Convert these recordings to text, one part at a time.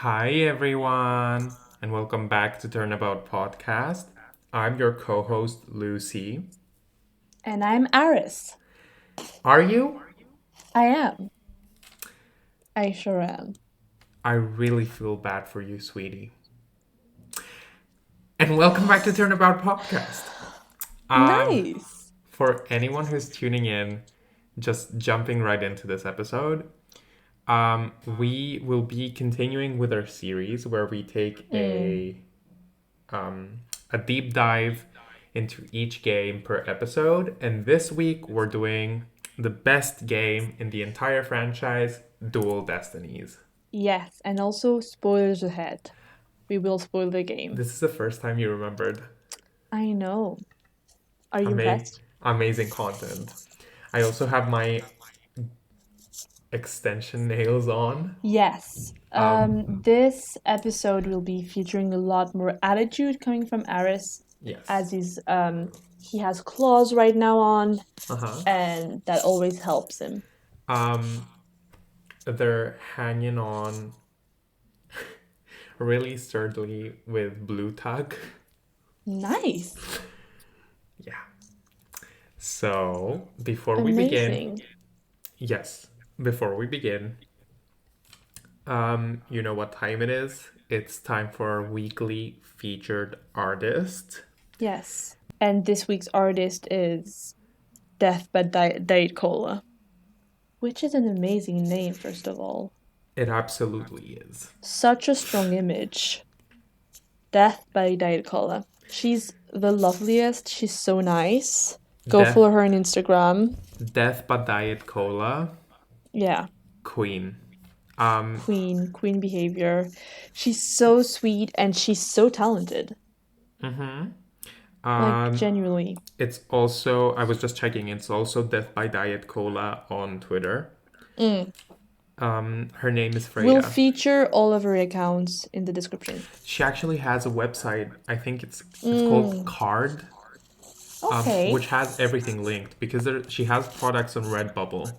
Hi, everyone, and welcome back to Turnabout podcast. I'm your co host, Lucy. And I'm Aris. Are you? I am. I sure am. I really feel bad for you, sweetie. And welcome back to Turnabout podcast. Um, Nice. for anyone who's tuning in, just jumping right into this episode, we will be continuing with our series where we take Mm, a deep dive into each game per episode. And this week we're doing the best game in the entire franchise, Dual Destinies. yes, and also spoilers ahead. We will spoil the game. This is the first time you remembered. I know. Are you Ama- impressed? Amazing content. I also have my extension nails on. Yes. This episode will be featuring a lot more attitude coming from Aris, Yes. as he has claws right now on, Uh huh. and that always helps him. Um, they're hanging on really sturdily with blue tuck. Nice. Yeah. So, before we begin, Amazing. yes, before we begin, you know what time it is? It's time for our weekly featured artist. Yes. And this week's artist is deathbydietcola. Which is an amazing name, first of all. It absolutely is. Such a strong image. Death by Diet Cola. She's the loveliest. She's so nice. Go Death, follow her on Instagram. Death by Diet Cola, Yeah, Queen. Um, queen behavior. She's so sweet and she's so talented. Like, um, genuinely. it's also, I was just checking, it's also Death by Diet Cola on Twitter. Mm. Her name is We'll Freya. feature all of her accounts in the description. She actually has a website. I think it's called Mm. Card, Okay, which has everything linked because she has products on Redbubble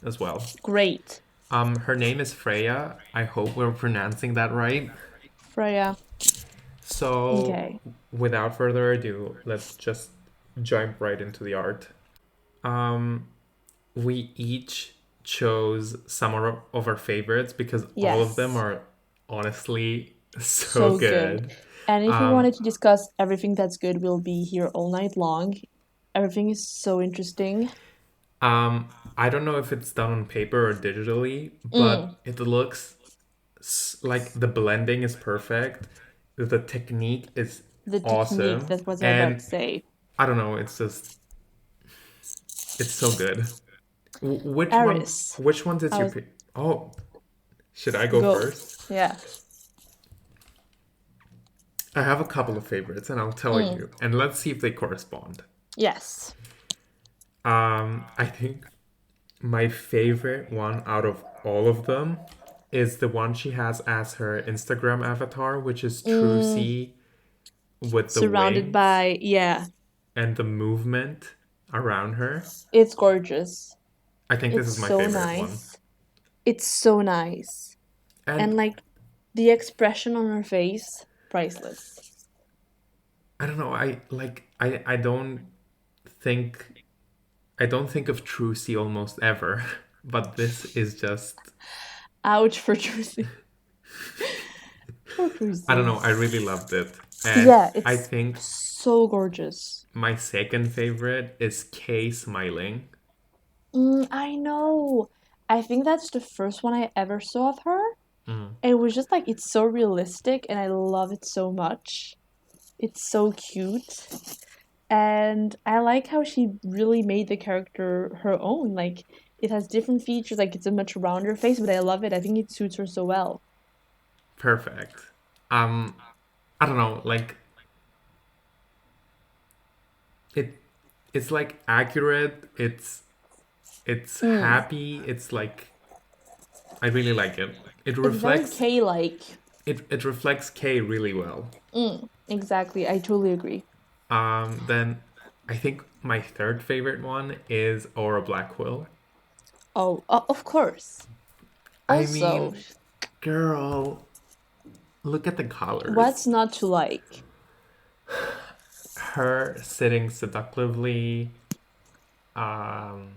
as well. great. Her name is Freya. I hope we're pronouncing that right. Freya. So, Okay. without further ado, let's just jump right into the art. We each chose some of our favorites because all of them Yes. are honestly so So good. good. And if we Um, wanted to discuss everything that's good, we'll be here all night long. Everything is so interesting. I don't know if it's done on paper or digitally, Mm, but it looks like the blending is perfect. The technique is the technique, awesome. that was I about to And say. I don't know, it's so good. Aris, Which ones is I your was pick? Oh, should I go go. first? Yeah. I have a couple of favorites and I'll tell Mm, you. And let's see if they correspond. yes. I think my favorite one out of all of them is the one she has as her Instagram avatar, which is Mm, Trucy with the surrounded wings by, yeah, and the movement around her. it's gorgeous. I think this It's is my so favorite one. nice. It's so nice. And And like the expression on her face, priceless. I don't know, I think I don't think of Trucy almost ever, but this is just Ouch for Trucy. For I don't Trucy. know, I really loved it. And Yeah, I it's think so gorgeous. my second favorite is Kay smiling. I know. I think that's the first one I ever saw of her. It was just like it's so realistic and I love it so much. It's so cute. And I like how she really made the character her own. Like it has different features, like it's a much rounder face, but I love it. I think it suits her so well. Perfect. Um, I don't know, like it it's like accurate, it's Mm. happy, it's like I really like it. It It's very reflects K-like. it reflects Kay really well. Exactly. I totally agree. Then I think my third favorite one is Aura Blackquill. Oh, of course. I Also, mean, girl, Look at the colors. What's not to like? Her sitting seductively. Again,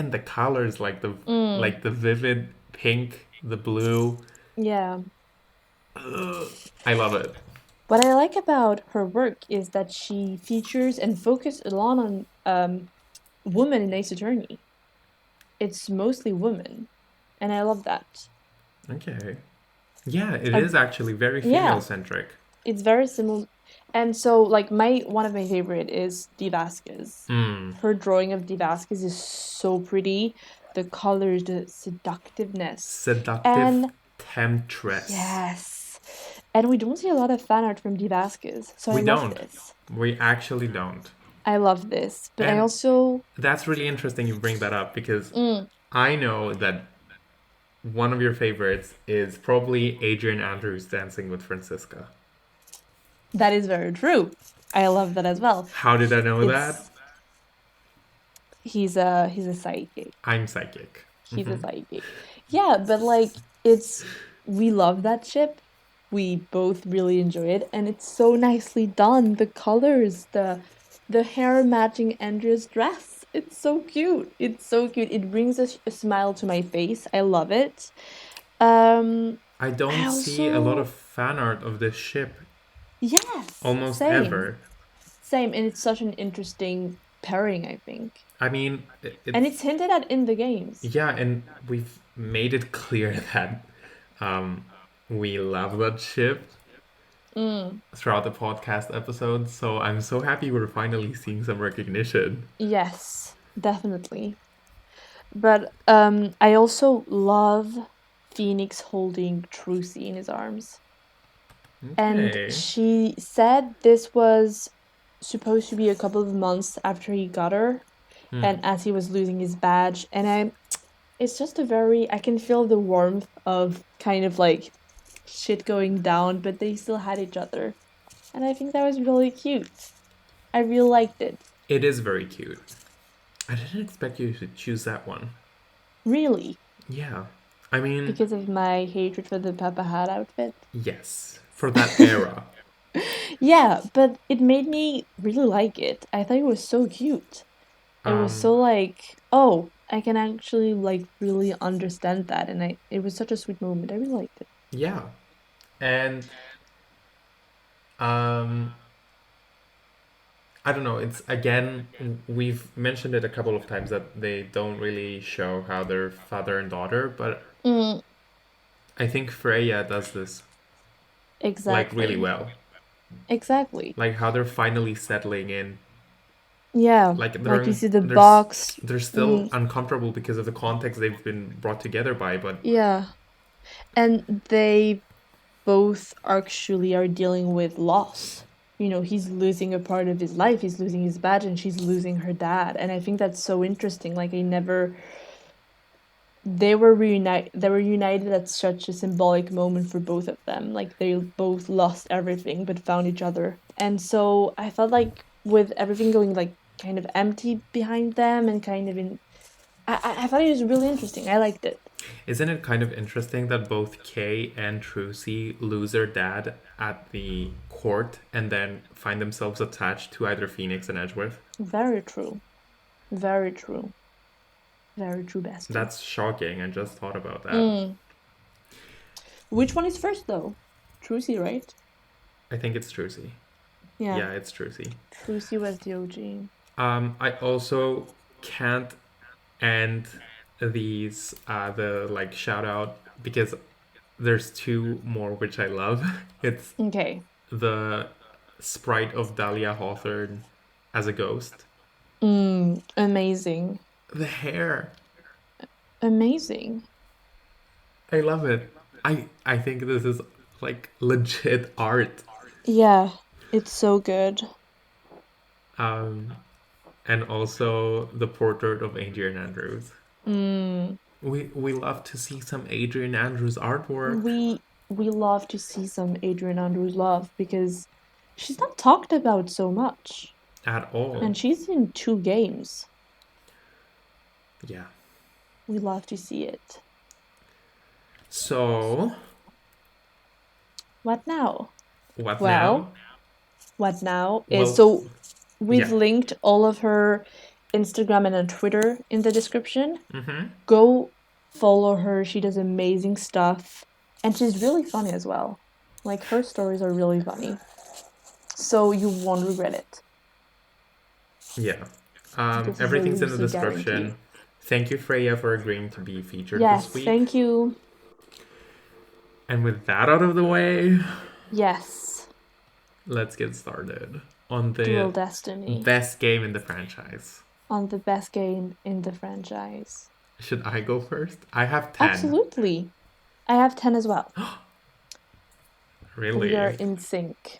the colors, like the vivid pink, the blue. Yeah. I love it. What I like about her work is that she features and focuses a lot on women in Ace Attorney. It's mostly women, and I love that. Okay. Yeah, it is actually very Yeah, female-centric. it's very similar. And so, like, one of my favorite is Dee Vasquez. Her drawing of Dee Vasquez is so pretty. The colors, the seductiveness. Seductive And temptress. yes. And we don't see a lot of fan art from Dee Vasquez, so I We love don't. this. We actually don't. I love this. But I And also that's really interesting you bring that up because I know that one of your favorites is probably Adrian Andrews dancing with Francisca. that is very true. I love that as well. How did I know that? He's a psychic. I'm psychic. He's a psychic. Yeah, but like we love that ship. We both really enjoy it, and it's so nicely done. The colors, the hair matching Andrea's dress. It's so cute. It's so cute. It brings a smile to my face. I love it. I don't see a lot of fan art of this ship. Yes. Almost same. ever. Same, and it's such an interesting pairing, I think. I mean, and it's hinted at in the games. Yeah, and we've made it clear that we love that ship throughout the podcast episodes. So I'm so happy we're finally seeing some recognition. Yes, definitely. But I also love Phoenix holding Trucy in his arms. Okay. And she said this was supposed to be a couple of months after he got her, and as he was losing his badge. And it's just I can feel the warmth of kind of like shit going down, but they still had each other. And I think that was really cute. I really liked it. It is very cute. I didn't expect you to choose that one. Really? Yeah. I mean... because of my hatred for the Papa Hat outfit? Yes. For that era. Yeah, but it made me really like it. I thought it was so cute. It was so like, oh, I can actually like really understand that, and it was such a sweet moment. I really liked it. Yeah. And I don't know, it's again, we've mentioned it a couple of times that they don't really show how they're father and daughter, but I think Freya does this like really well. Exactly. Like how they're finally settling in. Yeah, like you see the box. They're still uncomfortable because of the context they've been brought together by, but yeah, and they both actually are dealing with loss. You know, he's losing a part of his life, he's losing his badge, and she's losing her dad. And I think that's so interesting. Like, they were united at such a symbolic moment for both of them. Like, they both lost everything but found each other. And so I felt like with everything going like kind of empty behind them and kind of I thought it was really interesting. I liked it. Isn't it kind of interesting that both Kay and Trucy lose their dad at the court and then find themselves attached to either Phoenix and Edgeworth? Very true. Very true. Very true, bestie. That's shocking. I just thought about that. Which one is first, though? Trucy, right? I think it's Trucy. Yeah, it's Trucy. Trucy was the OG. I also can't end these the like shout out because there's two more which I love. It's the sprite of Dahlia Hawthorne as a ghost. Amazing. The hair. Amazing. I love it. I think this is like legit art. Yeah, it's so good. And also the portrait of Adrian Andrews. We love to see some Adrian Andrews artwork. We love to see some Adrian Andrews love because she's not talked about so much. At all. And she's in 2 games. Yeah. We love to see it. So, What now? What Well, now? what now is Well, so we've yeah. linked all of her Instagram and her Twitter in the description. Mm-hmm. Go follow her. She does amazing stuff. And she's really funny as well. Like, her stories are really funny. So you won't regret it. Yeah. This is a Everything's in the Lucie guarantee. description. Thank you, Freya, for agreeing to be featured this Yes, week. thank you. And with that out of the way, Yes. let's get started on Dual the Destiny. best game in the franchise. On the best game in the franchise. Should I go first? I have 10. Absolutely. I have 10 as well. We are Really? in sync.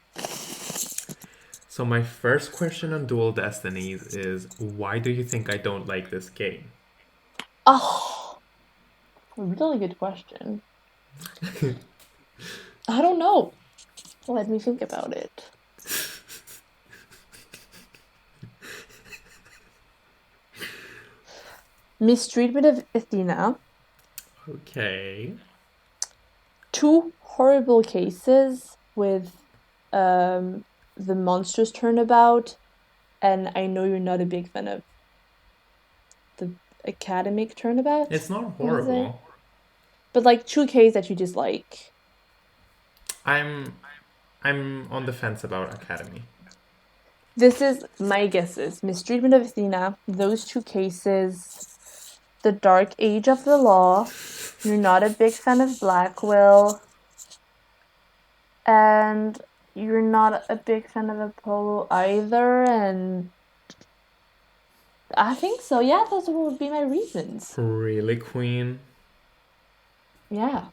So my first question on Dual Destinies is, why do you think I don't like this game? Oh, a really good question. I don't know. Let me think about it. Mistreatment of Athena. Okay. 2 horrible cases with the monstrous turnabout, and I know you're not a big fan of the academic turnabout. It's not horrible. But like 2 cases that you dislike. I'm on the fence about Academy. This is my guesses. Mistreatment of Athena, those 2 cases, the Dark Age of the Law, you're not a big fan of Blackwell, and you're not a big fan of Apollo either, and I think so. Yeah, those would be my reasons. Really, Queen? Yeah.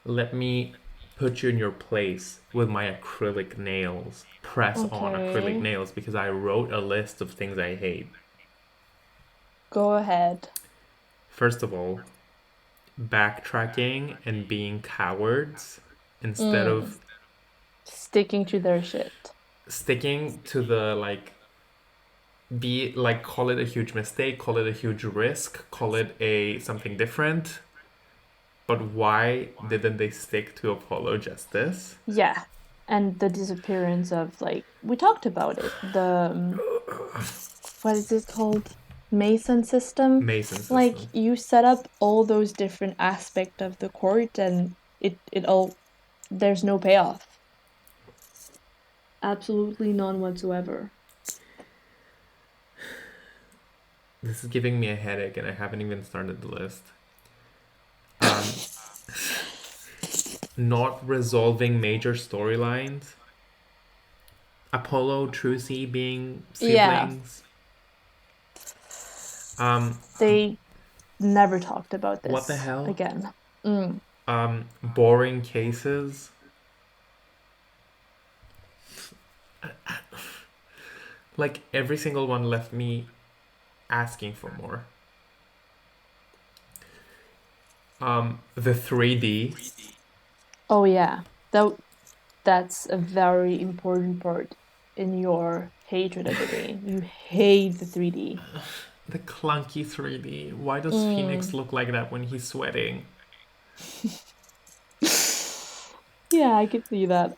Let me put you in your place with my acrylic nails. Press on acrylic nails because I wrote a list of things I hate. Go ahead. First of all, backtracking and being cowards instead of sticking to their shit. Sticking to the call it a huge mistake, call it a huge risk, call it a something different. But why didn't they stick to Apollo Justice? Yeah. And the disappearance of, like, we talked about it. The, what is it called? Mason system. Like, you set up all those different aspects of the court and it all, there's no payoff. Absolutely none whatsoever. This is giving me a headache and I haven't even started the list. Not resolving major storylines. Apollo, Trucy being siblings. Yeah. They never talked about this. What the hell? Again. Boring cases. Like, every single one left me asking for more. The 3D. Oh yeah, that's a very important part in your hatred of the game. You hate the 3D. The clunky 3D. Why does Phoenix look like that when he's sweating? Yeah, I could see that.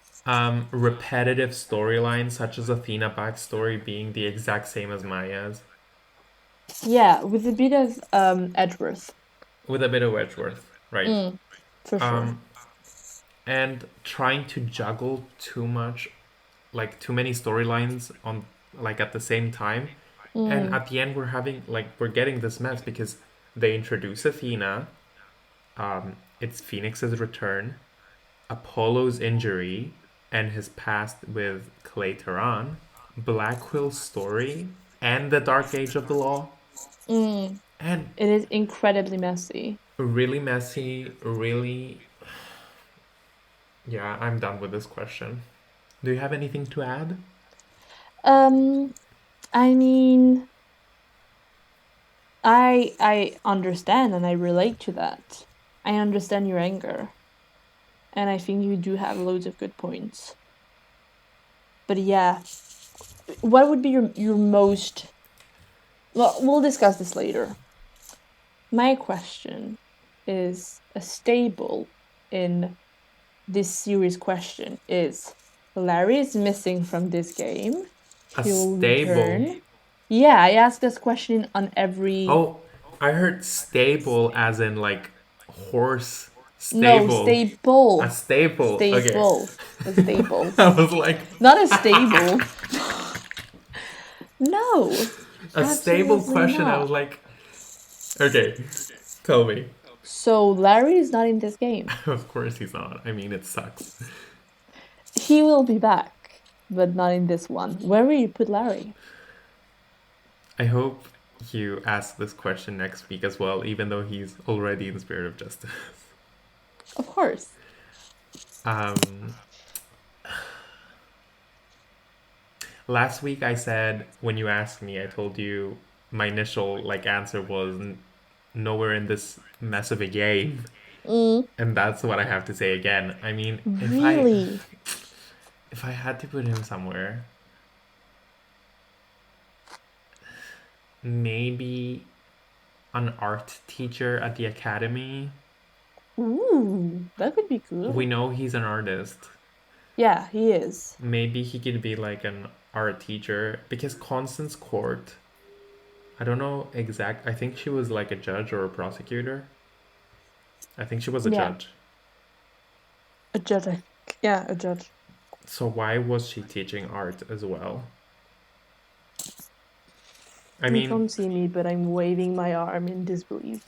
Repetitive storylines such as Athena backstory being the exact same as Maya's. Yeah, with a bit of Edgeworth. With a bit of Edgeworth, right? For sure. And trying to juggle too much, like too many storylines on at the same time. And at the end we're getting this mess because they introduce Athena, it's Phoenix's return, Apollo's injury, and his past with Clay Tehran, Blackwell's story, and the Dark Age of the Law. And it is incredibly messy. Really messy, really... Yeah, I'm done with this question. Do you have anything to add? I mean, I understand and I relate to that. I understand your anger. And I think you do have loads of good points. But yeah, what would be your most... Well, we'll discuss this later. My question is a stable in this serious question is, Larry is missing from this game. A He will stable. return. Yeah, I ask this question on every... Oh, I heard stable as in like horse No, stable. A stable. stable. Okay. Stable. A stable. I was like, Not a stable. No. a stable Absolutely question. I was not. like, okay, tell me. So Larry is not in this game. Of course he's not. I mean, it sucks. He will be back, but not in this one. Where will you put Larry? I hope you ask this question next week as well, even though he's already in Spirit of Justice. Of course. Last week I said, when you asked me, I told you my initial answer was nowhere in this mess of a game. And that's what I have to say again. I mean, Really? if I had to put him somewhere, maybe an art teacher at the academy. Ooh, that could be cool. We know he's an artist. Yeah, he is. Maybe he could be like an art teacher, because Constance Court, I don't know I think she was like a judge or a prosecutor. I think she was a judge. A judge. Yeah, a judge. So why was she teaching art as well? I You mean, can't see me, but I'm waving my arm in disbelief.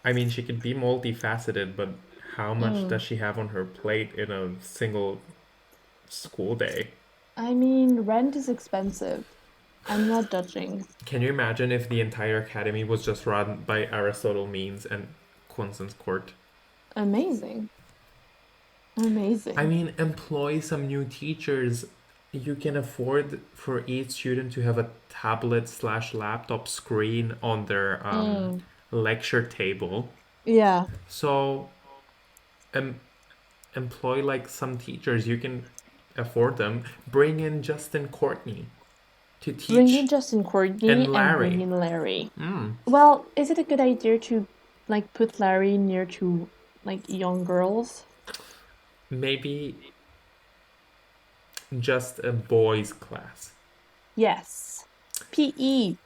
I mean, she could be multifaceted, but how much does she have on her plate in a single school day? I mean, rent is expensive. I'm not judging. Can you imagine if the entire academy was just run by Aristotle Means and Constance Court? Amazing. Amazing. I mean, employ some new teachers. You can afford for each student to have a tablet/laptop screen on their lecture table. Yeah. So employ like some teachers. You can afford them. Bring in Justin Courtney to teach. Bring in Justin Courtney and bring in Larry. Well, is it a good idea to like put Larry near to like young girls? Maybe just a boys class. Yes. PE,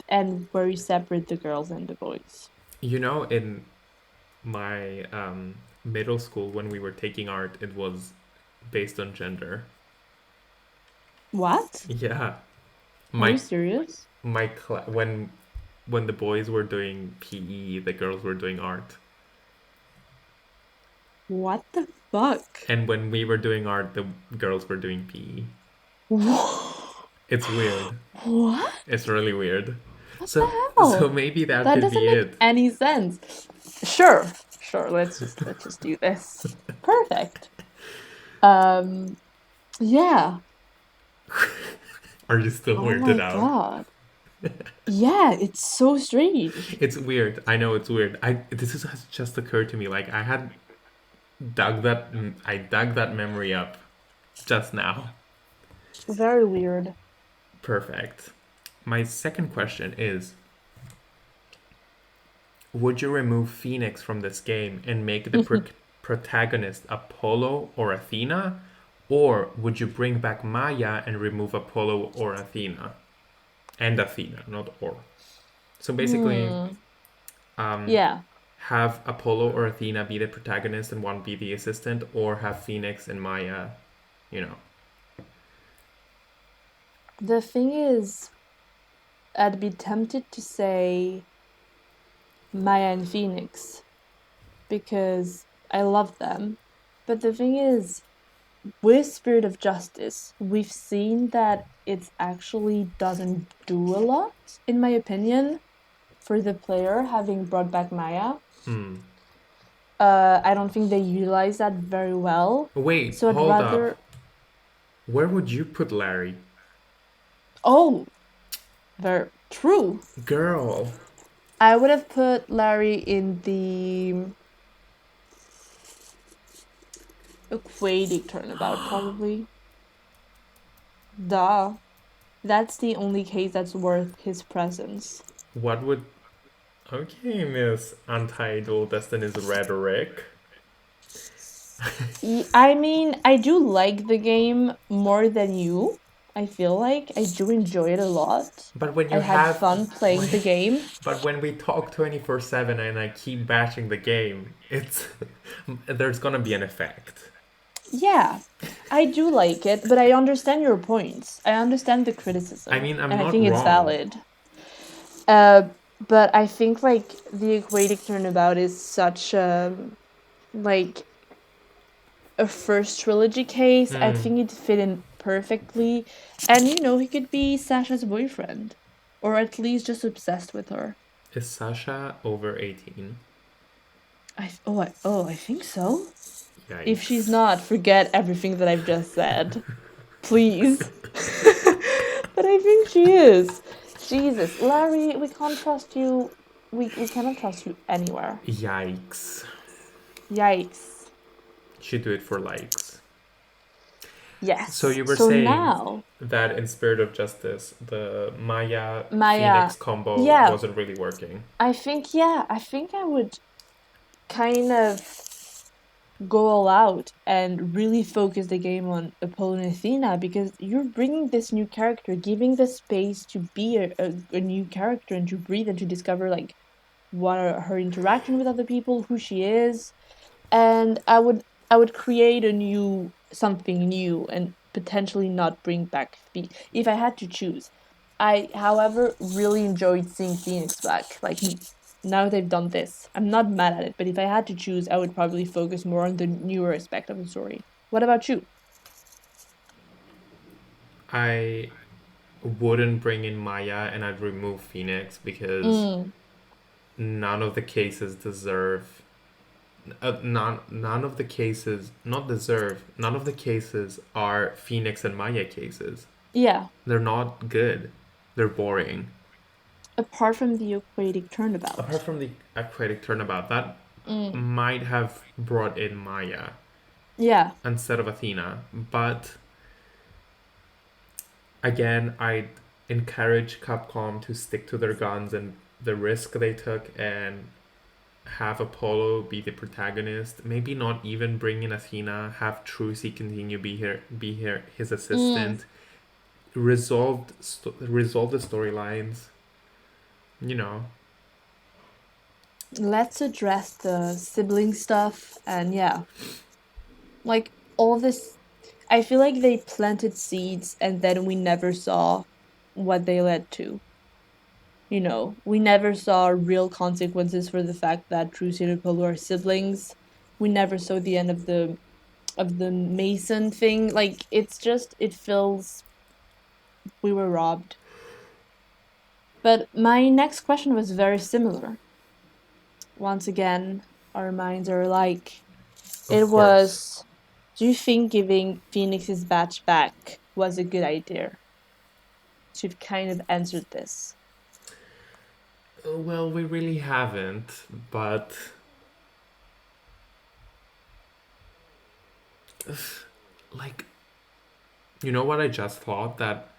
and where you separate the girls and the boys. You know, in my middle school, when we were taking art, it was based on gender. What? Yeah. Are you serious? When the boys were doing PE, the girls were doing art. What the fuck? And when we were doing art, the girls were doing PE. It's weird. What? It's really weird. What the hell? So maybe that could doesn't be make it. Any sense. Sure. Let's just do this. Perfect. Yeah. Are you still weirded out? Oh my god. Yeah, it's so strange. It's weird. I know it's weird. This has just occurred to me. Like I dug that memory up just now. Very weird. Perfect. My second question is, would you remove Phoenix from this game and make the protagonist Apollo or Athena? Or would you bring back Maya and remove Apollo or Athena? And Athena, not or. So basically, have Apollo or Athena be the protagonist and one be the assistant, or have Phoenix and Maya, The thing is, I'd be tempted to say Maya and Phoenix because I love them. But the thing is, with Spirit of Justice, we've seen that it actually doesn't do a lot, in my opinion, for the player having brought back Maya. I don't think they utilize that very well. Wait, so hold up. Where would you put Larry? Oh, very true. Girl. I would have put Larry in the aquatic turnabout, probably. Duh. That's the only case that's worth his presence. What would... Okay, Miss Anti-Dual Destinies rhetoric. I mean, I do like the game more than you. I feel like I do enjoy it a lot. But when I you had have, fun playing the game. but when we talk 24/7 and I keep bashing the game, it's there's gonna be an effect. Yeah, I do like it, but I understand your points. I understand the I criticism, mean, I'm and I not think it's wrong. valid. Uh, but I think like the Aquatic Turnabout is such like a first trilogy case. I Mm. think it fit in perfectly, and he could be Sasha's boyfriend, or at least just obsessed with her. Is Sasha over 18? I think so. If she's Yikes. not, forget everything that I've just said. Please. But I think she is. Jesus, Larry, we can't trust you. We cannot trust you anywhere. Yikes. Yikes. She do it for likes. So Yes. you were So saying now, that in Spirit of Justice, the Maya Maya, Phoenix combo yeah, wasn't really working. I think I would kind of go all out and really focus the game on Apollo and Athena because you're bringing this new character, giving the space to be a new character and to breathe and to discover like what are her interaction with other people, who she is, and I would create a new something new and potentially not bring back if I had to choose. I, however, really enjoyed seeing Phoenix back. Like now they've done this, I'm not mad at it. But if I had to choose, I would probably focus more on the newer aspect of the story. What about you? I wouldn't bring in Maya and I'd remove Phoenix because Mm, none of the cases deserve none of the cases not deserve none of the cases are Phoenix and Maya cases. yeah. They're not good. They're boring. Apart from the Aquatic Apart Turnabout. from the aquatic turnabout, that Mm, might have brought in Maya yeah. instead of Athena. But again, I'd encourage Capcom to stick to their guns and the risk they took and have Apollo be the protagonist. Maybe not even bring in Athena. Have Trucy continue be here his Mm. assistant. Resolve the storylines. You know, Let's address the sibling stuff and yeah, like all this. I feel like they planted seeds and then we never saw what they led to. We never saw real consequences for the fact that Trucy and Apollo are siblings. We never saw the end of the Mason thing. Like it feels we were robbed. But my next question was very similar. Once again, our minds are alike. of It course. was, do you think giving Phoenix's badge back was a good idea? Should kind of answered this. Well, we really haven't, but like, you know what I just thought that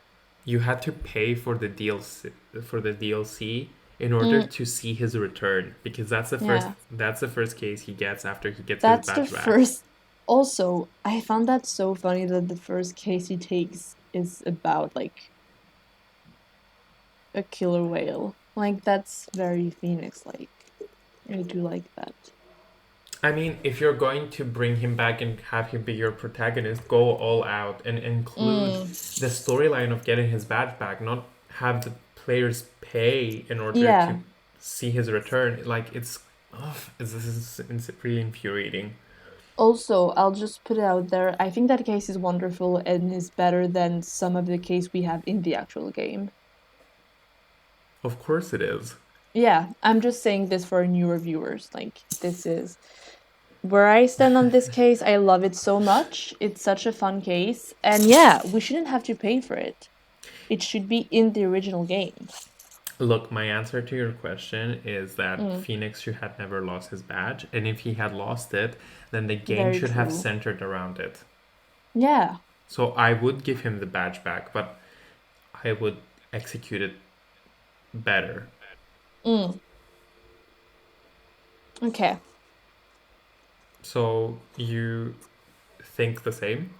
you had to pay for the DLC in order Mm, to see his return because yeah, that's the first case he gets after he gets his that's the badge back. first. Also, I found that so funny that the first case he takes is about like a killer whale. Like that's very Phoenix like. I do like that. I mean, if you're going to bring him back and have him be your protagonist, go all out and include Mm, the storyline of getting his badge back, not have the players pay in order yeah. to see his return. Like this is really infuriating. Also, I'll just put it out there. I think that case is wonderful and is better than some of the case we have in the actual game. Of course it is. Yeah, I'm just saying this for newer viewers. Like, this is where I stand on this case. I love it so much. It's such a fun case. And yeah, we shouldn't have to pay for it. It should be in the original game. Look, my answer to your question is that Mm, Phoenix should have never lost his badge, and if he had lost it, then the game very should have true. centered around it. Yeah. So I would give him the badge back, but I would execute it better. Mm, okay. So you think the same?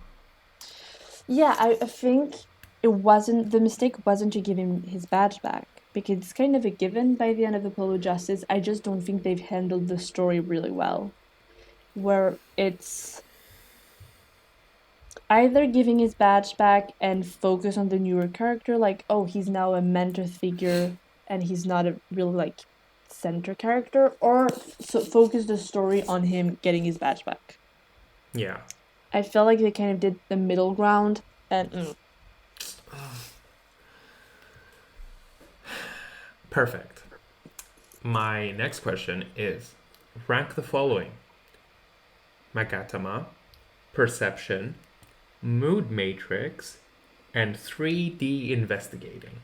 Yeah, I think the mistake wasn't to give him his badge back because it's kind of a given by the end of Apollo Justice. I just don't think they've handled the story really well, where it's either giving his badge back and focus on the newer character, like, oh, he's now a mentor figure and he's not a real, like, center character, or focus the story on him getting his badge back. Yeah. I felt like they kind of did the middle ground, and Perfect. My next question is rank the following: Magatama, Perception, Mood Matrix, and 3D Investigating.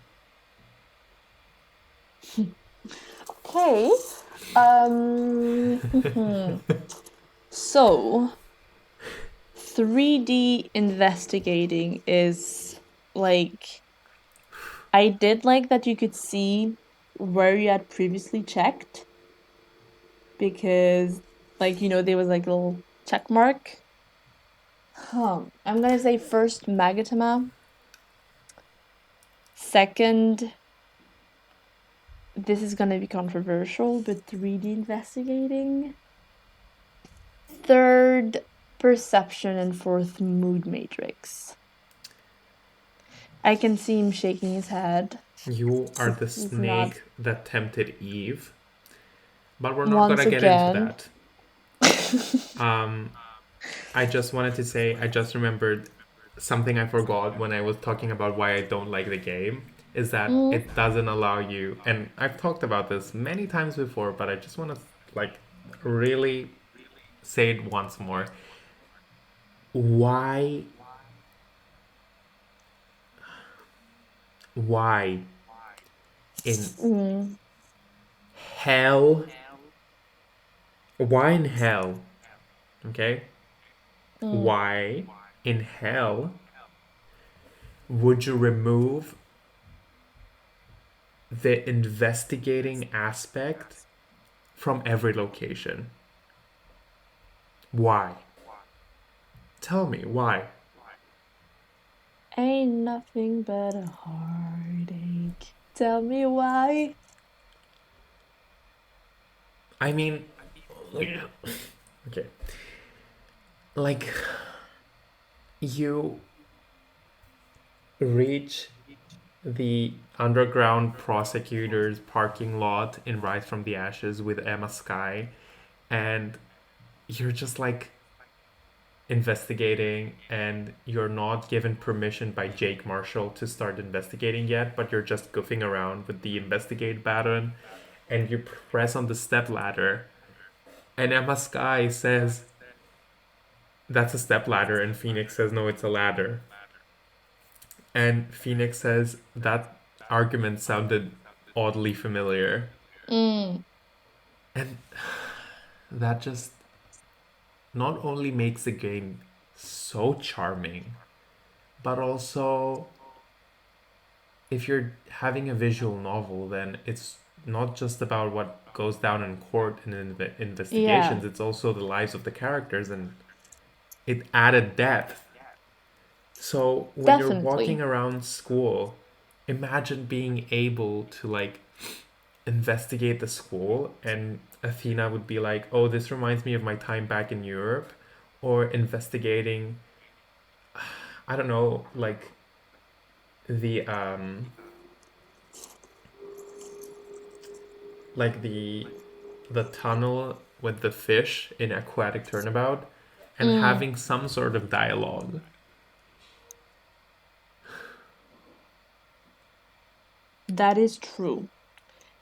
okay. So 3D investigating is like, I did like that you could see where you had previously checked, because like, there was like a little check mark. I'm gonna say first Magatama. Second, this is gonna be controversial, but 3D investigating. Third, Perception, and fourth, Mood Matrix. I can see him shaking his head. You are the He's not. snake that tempted Eve. But we're not Once gonna get into again. that. I just wanted to say, I just remembered something I forgot when I was talking about why I don't like the game is that it doesn't allow you, and I've talked about this many times before, but I just want to like really say it once more. Why in hell, why in hell, okay? Why in hell would you remove the investigating aspect from every location? Why? Tell me why. Ain't nothing but a heartache. Tell me why. I mean, okay. Like, you reach the underground prosecutor's parking lot in Rise from the Ashes with Emma Skye, and you're just like investigating, and you're not given permission by Jake Marshall to start investigating yet, but you're just goofing around with the investigate button, and you press on the step ladder, and Emma Skye says, "That's a step ladder," and Phoenix says, "No, it's a ladder." And Phoenix says, "That argument sounded oddly familiar." And that just not only makes the game so charming, but also if you're having a visual novel, then it's not just about what goes down in court and in Yeah, investigations, it's also the lives of the characters, and it added depth. So when you're definitely. walking around school, imagine being able to like investigate the school, and Athena would be like, "Oh, this reminds me of my time back in Europe," or investigating, I don't know, like the like the tunnel with the fish in Aquatic Turnabout, and having some sort of dialogue. That is true.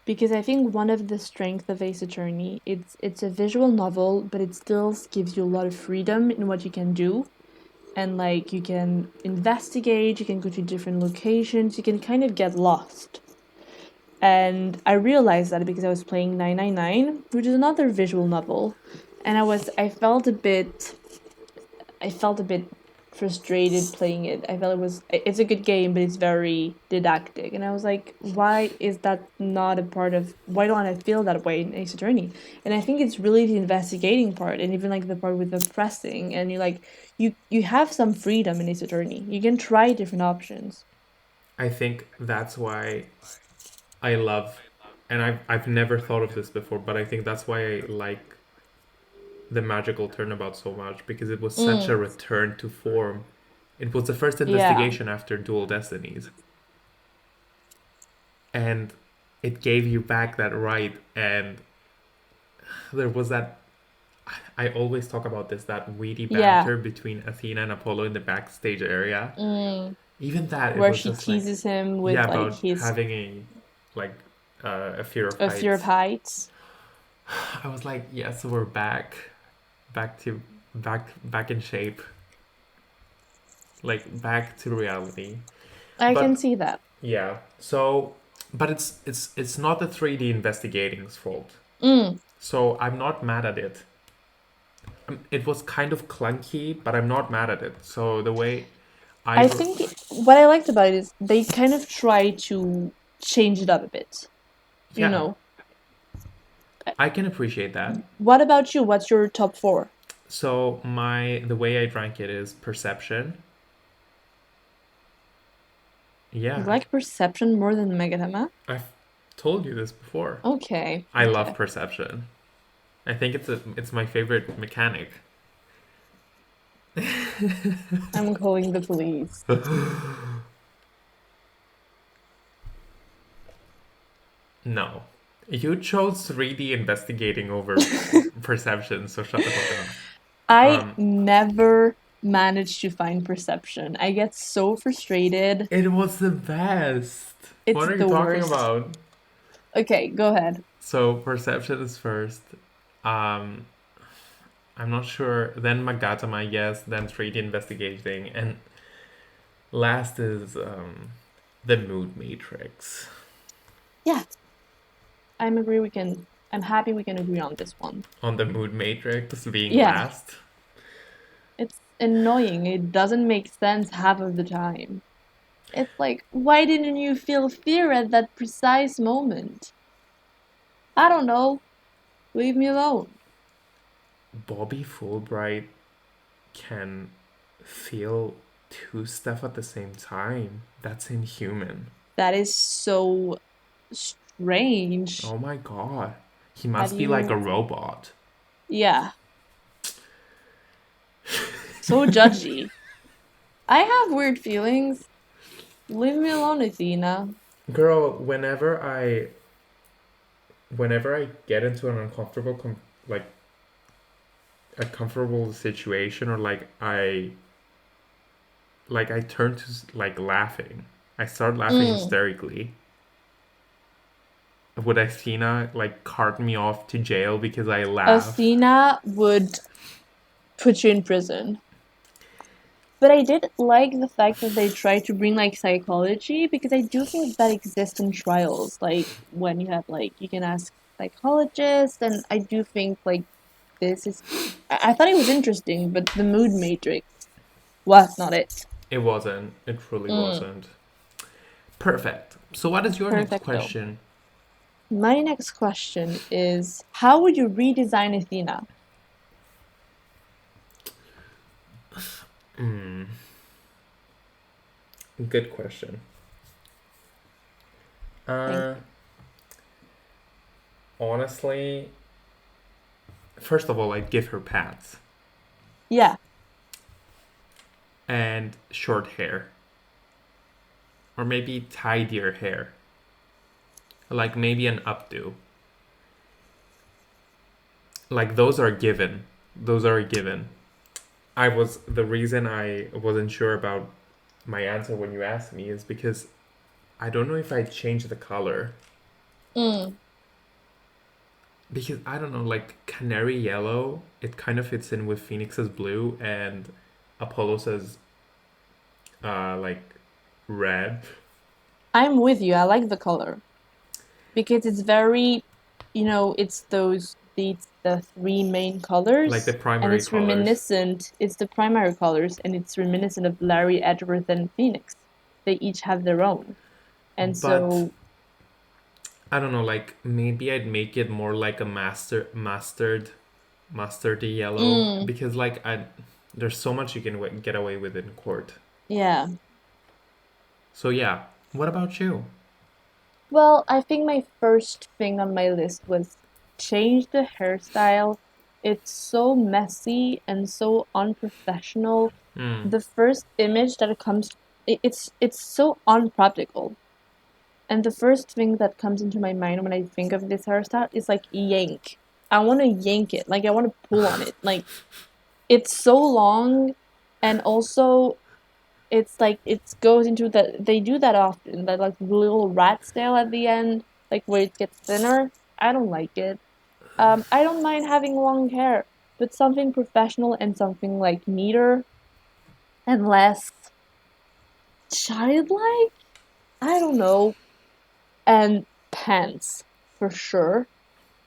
Because I think one of the strengths of Ace Attorney, it's a visual novel, but it still gives you a lot of freedom in what you can do. And like, you can investigate, you can go to different locations, you can kind of get lost. And I realized that because I was playing 999, which is another visual novel, and I felt a bit frustrated playing it. I felt it's a good game, but it's very didactic. And I was like, why is that not a part of, why don't I feel that way in Ace Attorney? And I think it's really the investigating part, and even like the part with the pressing, and you have some freedom in Ace Attorney. You can try different options. I think that's why I love, and I've never thought of this before, but I think that's why I like the magical turnabout so much, because it was such a return to form. It was the first Yeah. investigation after Dual Destinies, and it gave you back that right. And there was that, I always talk about this, that witty Yeah. banter between Athena and Apollo in the backstage area. Mm. Even that, it Where was she just like, teases him yeah, with like about his having like a fear of a fear of heights. heights. I was like, yes, we're back to back in shape, like back to reality. I can But see that. yeah, so but it's not the 3D investigating's fault. Mm. So I'm not mad at it. It was kind of clunky, but I'm not mad at it. So the way I I think what I liked about it is they kind of try to change it up a bit. You yeah, know. I can appreciate that. What about you? What's your top four? So the way I rank it is perception. You Yeah, like perception more than Megatama? I've told you this before. Okay. I love Okay. perception. I think it's my favorite mechanic. I'm calling the police. No. You chose 3D investigating over perception, so shut the fuck up. I never managed to find perception. I get so frustrated. It was the best. It's What are you the talking worst. about? Okay, go ahead. So perception is first. Um, I'm not sure. Then Magatama, yes. Then 3D investigating, and last is the mood matrix. Yeah, I'm happy we can agree on this one. On the mood matrix being Yeah, last. it's annoying. It doesn't make sense half of the time. It's like, why didn't you feel fear at that precise moment? I don't know. Leave me alone. Bobby Fulbright can feel two stuff at the same time. That's inhuman. That is so strange. Oh my god. He How must do be like a you. robot. Yeah, so judgy. I have weird feelings. Leave me alone, Athena. Girl, whenever I get into an like a comfortable situation, or I turn to like laughing. I start laughing Mm. hysterically. Would Athena like cart me off to jail because I laugh? Athena would put you in prison. But I did like the fact that they tried to bring like psychology, because I do think that exists in trials. Like when you have like you can ask psychologists, and I do think like this is. I thought it was interesting, but the mood matrix was not it. It wasn't. It truly Mm, wasn't. Perfect. So what is your next perfecto. question? My next question is: how would you redesign Athena? Good question. Thank Uh, you. honestly, first of all, I'd give her pants Yeah. and short hair, or maybe tidier hair, like maybe an updo. Like those are given. Those are a given. The reason I wasn't sure about my answer when you asked me is because I don't know if I'd change the color. Mm. Because I don't know, like canary yellow, it kind of fits in with Phoenix's blue and Apollo's like red. I'm with you. I like the color because it's very, it's those. these the three main Like the colors, and primary it's colors. reminiscent. It's the primary colors, and it's reminiscent of Larry, Edgeworth, and Phoenix. They each have their own, and But so I don't know, like maybe I'd make it more like a mustardy yellow mm, because like I there's so much you can get away with in court. yeah. So yeah, what about you? Well, I think my first thing on my list was change the hairstyle. It's so messy and so unprofessional. Hmm. The first image that it comes, it's so unpractical. And the first thing that comes into my mind when I think of this hairstyle is like yank. I want to yank it, like I want to pull on it. Like it's so long, and also it's like it goes into they do that often, that like little rat tail at the end, like where it gets thinner. I don't like it. I don't mind having long hair, but something professional and something like neater and less childlike. I don't know. And pants, for sure,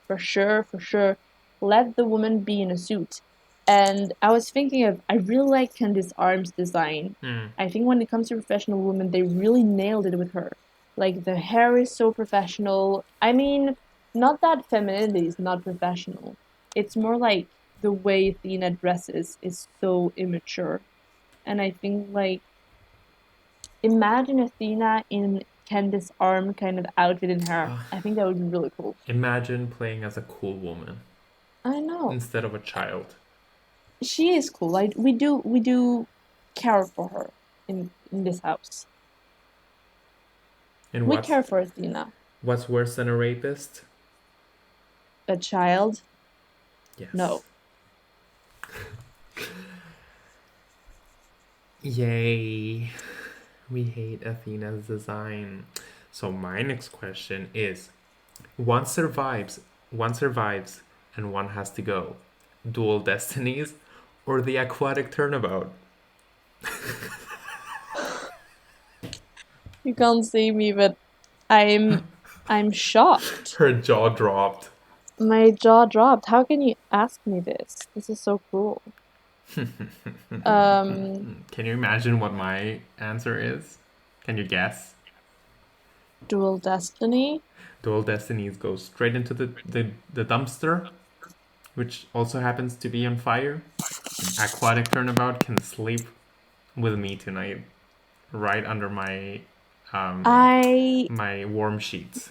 for sure, for sure. Let the woman be in a suit. And I was thinking of, I really like Candice Arm's design. Hmm. I think when it comes to professional women, they really nailed it with her. Like the hair is so professional. I mean, not that femininity is not professional. It's more like the way Athena dresses is so immature. And I think like imagine Athena in Candice Arm kind of outfit and hair. I think that would be really cool. Imagine playing as a cool woman I know. instead of a child. She is cool. Like we do care for her in this house. And We care for Athena. what's worse than a rapist? A child? No. Yes. Yay. We hate Athena's design. So my next question is one survives and one has to go. Dual Destinies or the aquatic turnabout? You can't see me, but I'm I'm shocked. Her jaw dropped. My jaw dropped. How can you ask me this? This is so cruel. Um, Can you imagine what my answer is? Can you guess? Dual Destiny? Dual Destinies goes straight into the dumpster, which also happens to be on fire. Aquatic Turnabout can sleep with me tonight, right under um, I my warm sheets.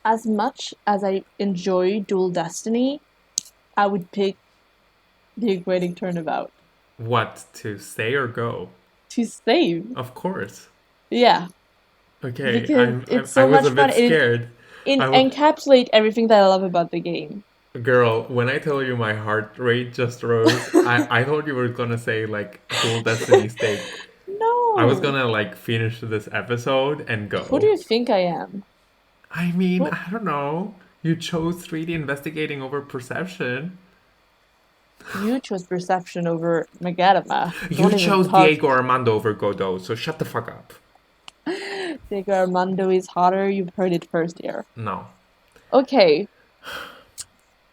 as much as I enjoy Dual Destiny, I would pick the Aquatic Turnabout What, to stay or go? to save. Of course. Yeah, Okay, because it's I so was a much fun bit and scared. it I was, encapsulates everything that I love about the game. girl, when I tell you my heart rate just rose, I thought you were gonna say like Dual Destiny Stake. I was No. gonna like finish this episode and Who do go. you think I am? I mean, Who I don't know. You chose 3D investigating over perception. you chose perception over Magadama. You Don't even chose talk. Diego Armando over Godot, so shut the fuck up. Diego Armando is hotter. You've heard it first here. No. Okay.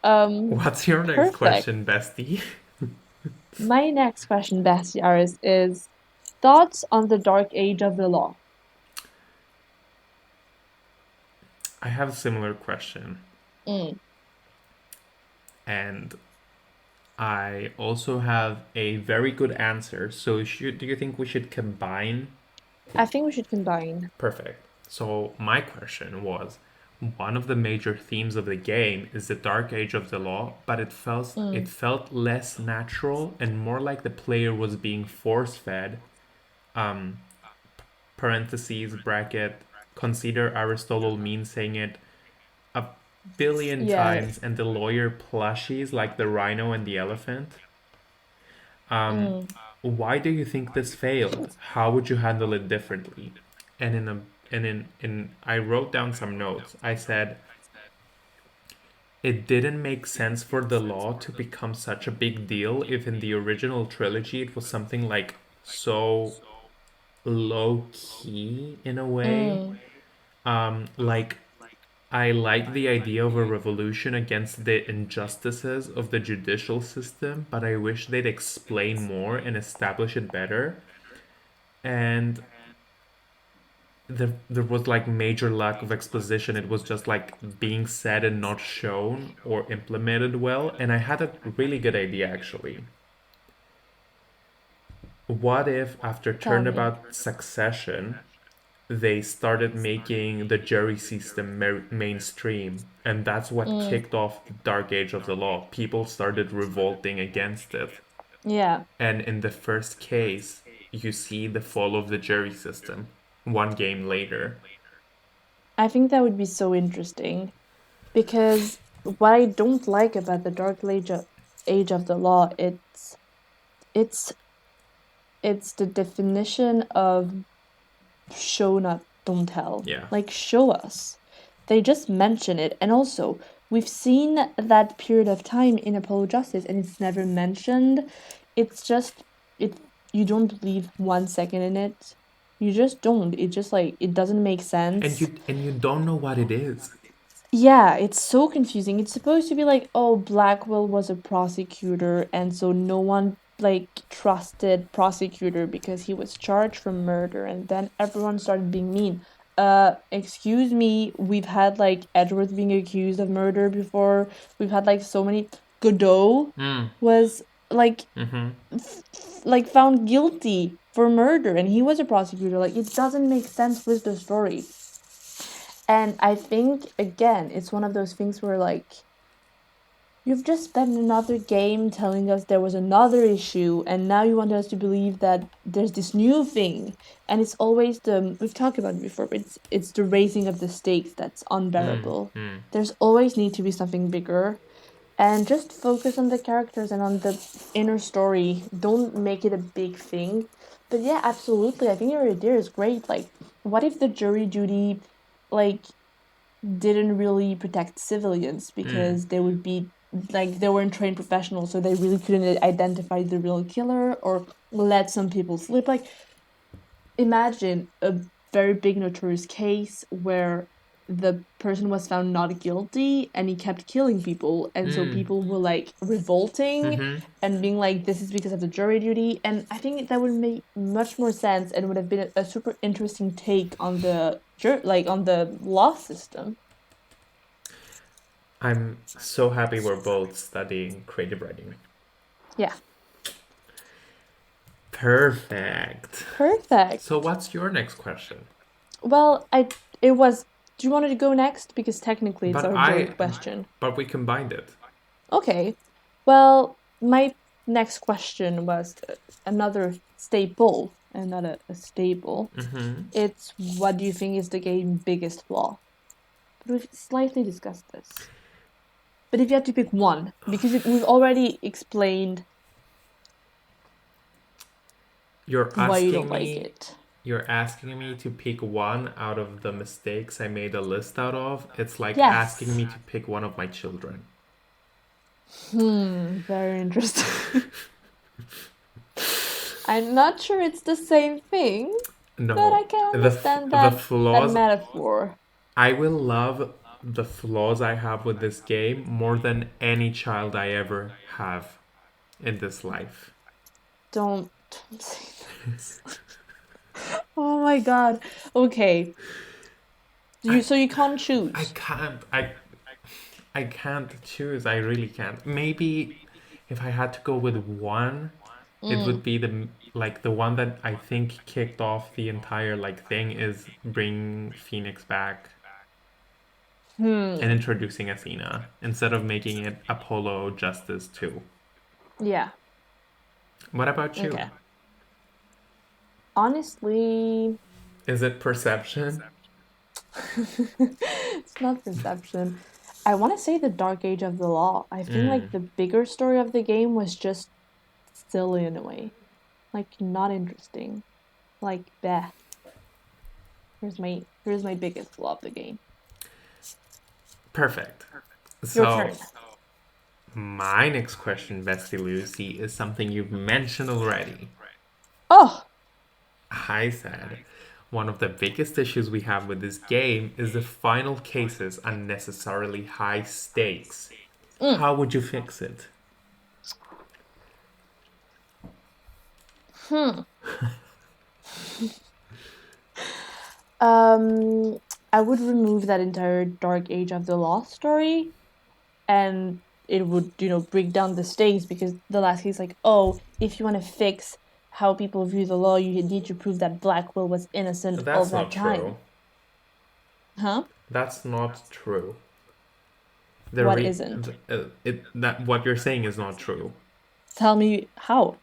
What's your next Perfect. question, bestie? My next question, Bessie Aris, is thoughts on the dark age of the law. I have a similar question. Mm. And I also have a very good answer. So do you think we should combine? I think we should combine. Perfect. So my question was one of the major themes of the game is the dark age of the law, but it Mm. felt less natural and more like the player was being force fed. Um, parentheses bracket consider Aristotle mean saying it a billion Yeah. times and the lawyer plushies like the rhino and the elephant. Mm. Why do you think this failed? How would you handle it differently? And in I wrote down some notes. I said it didn't make sense for the law to become such a big deal if in the original trilogy it was something like so low key in a way. Mm. Like I like the idea of a revolution against the injustices of the judicial system, but I wish they'd explain more and establish it better. And there was like major lack of exposition. It was just like being said and not shown or implemented well. And I had a really good idea actually. What if after Tell me. Turnabout Succession, they started making the jury system mainstream, and that's what Mm, kicked off the dark age of the law. People started revolting against it, yeah, and in the first case you see the fall of the jury system one game later. I think that would be so interesting because what I don't like about the age of the law, it's it's the definition of show not don't tell. Yeah. Like show us. They just mention it, and also we've seen that period of time in Apollo Justice, and it's never mentioned. It's just it. You don't believe 1 second in it. You just don't. It just like it doesn't make and sense. you and you don't know what it is. Yeah, it's so confusing. It's supposed to be like, oh, Blackwell was a prosecutor, and so no one like trusted prosecutor because he was charged for murder, and then everyone started being mean. Excuse me, we've had like Edward being accused of murder before. We've had like so many. Godot Mm. was like Mm-hmm. like found guilty for murder, and he was a prosecutor. Like it doesn't make sense with the story. And I think, again, it's one of those things where, like, you've just spent another game telling us there was another issue, and now you want us to believe that there's this new thing. And it's always we've talked about it before, but it's the raising of the stakes that's unbearable. There's always need to be something bigger. And just focus on the characters and on the inner story. Don't make it a big thing. But yeah, absolutely. I think your idea is great. Like, what if the jury duty, like, didn't really protect civilians because they would be like they weren't trained professionals, so they really couldn't identify the real killer or let some people slip. Like, imagine a very big notorious case where the person was found not guilty and he kept killing people, and so people were like revolting and being like, this is because of the jury duty. And I think that would make much more sense and would have been a super interesting take on the on the law system. I'm so happy we're both studying creative writing. Yeah. Perfect. Perfect. So what's your next question? Well, it was. Do you want to go next? Because technically it's But our joint question. but we combined it. Okay. Well, my next question was another staple, and not a staple. It's what do you think is the game's biggest flaw? But we've slightly discussed this. But if you had to pick one, because we've already explained why you don't like it. You're asking me to pick one out of the mistakes I made a list out of. It's like Yes. asking me to pick one of my children. Very interesting. I'm not sure it's the same thing, No, but I can understand the flaws. that metaphor. I will love the flaws I have with this game more than any child I ever have in this life. Don't say this. Oh my god. Okay. So you can't choose. I can't. I can't choose. I really can't. Maybe if I had to go with one, it would be the one that I think kicked off the entire thing is bring Phoenix back and introducing Athena instead of making it Apollo Justice 2. Yeah. What about you? Okay. Honestly, is it perception? it's not perception. I want to say the Dark Age of the Law. I think like the bigger story of the game was just silly in a way, like not interesting, like Beth. Here's my biggest flaw of the game. Perfect. Your So turn. my next question, Bestie Lucy, is something you've mentioned already. Oh, I said, one of the biggest issues we have with this game is the final cases unnecessarily high stakes. Mm. How would you fix it? Hmm. Um, I would remove that entire Dark Age of the Law story, and it would, break down the stakes, because the last case, like, oh, if you want to fix how people view the law, you need to prove that Blackwell was innocent all That's that not time. true. Huh? That's not true. What isn't? That what you're saying is not true. Tell me how.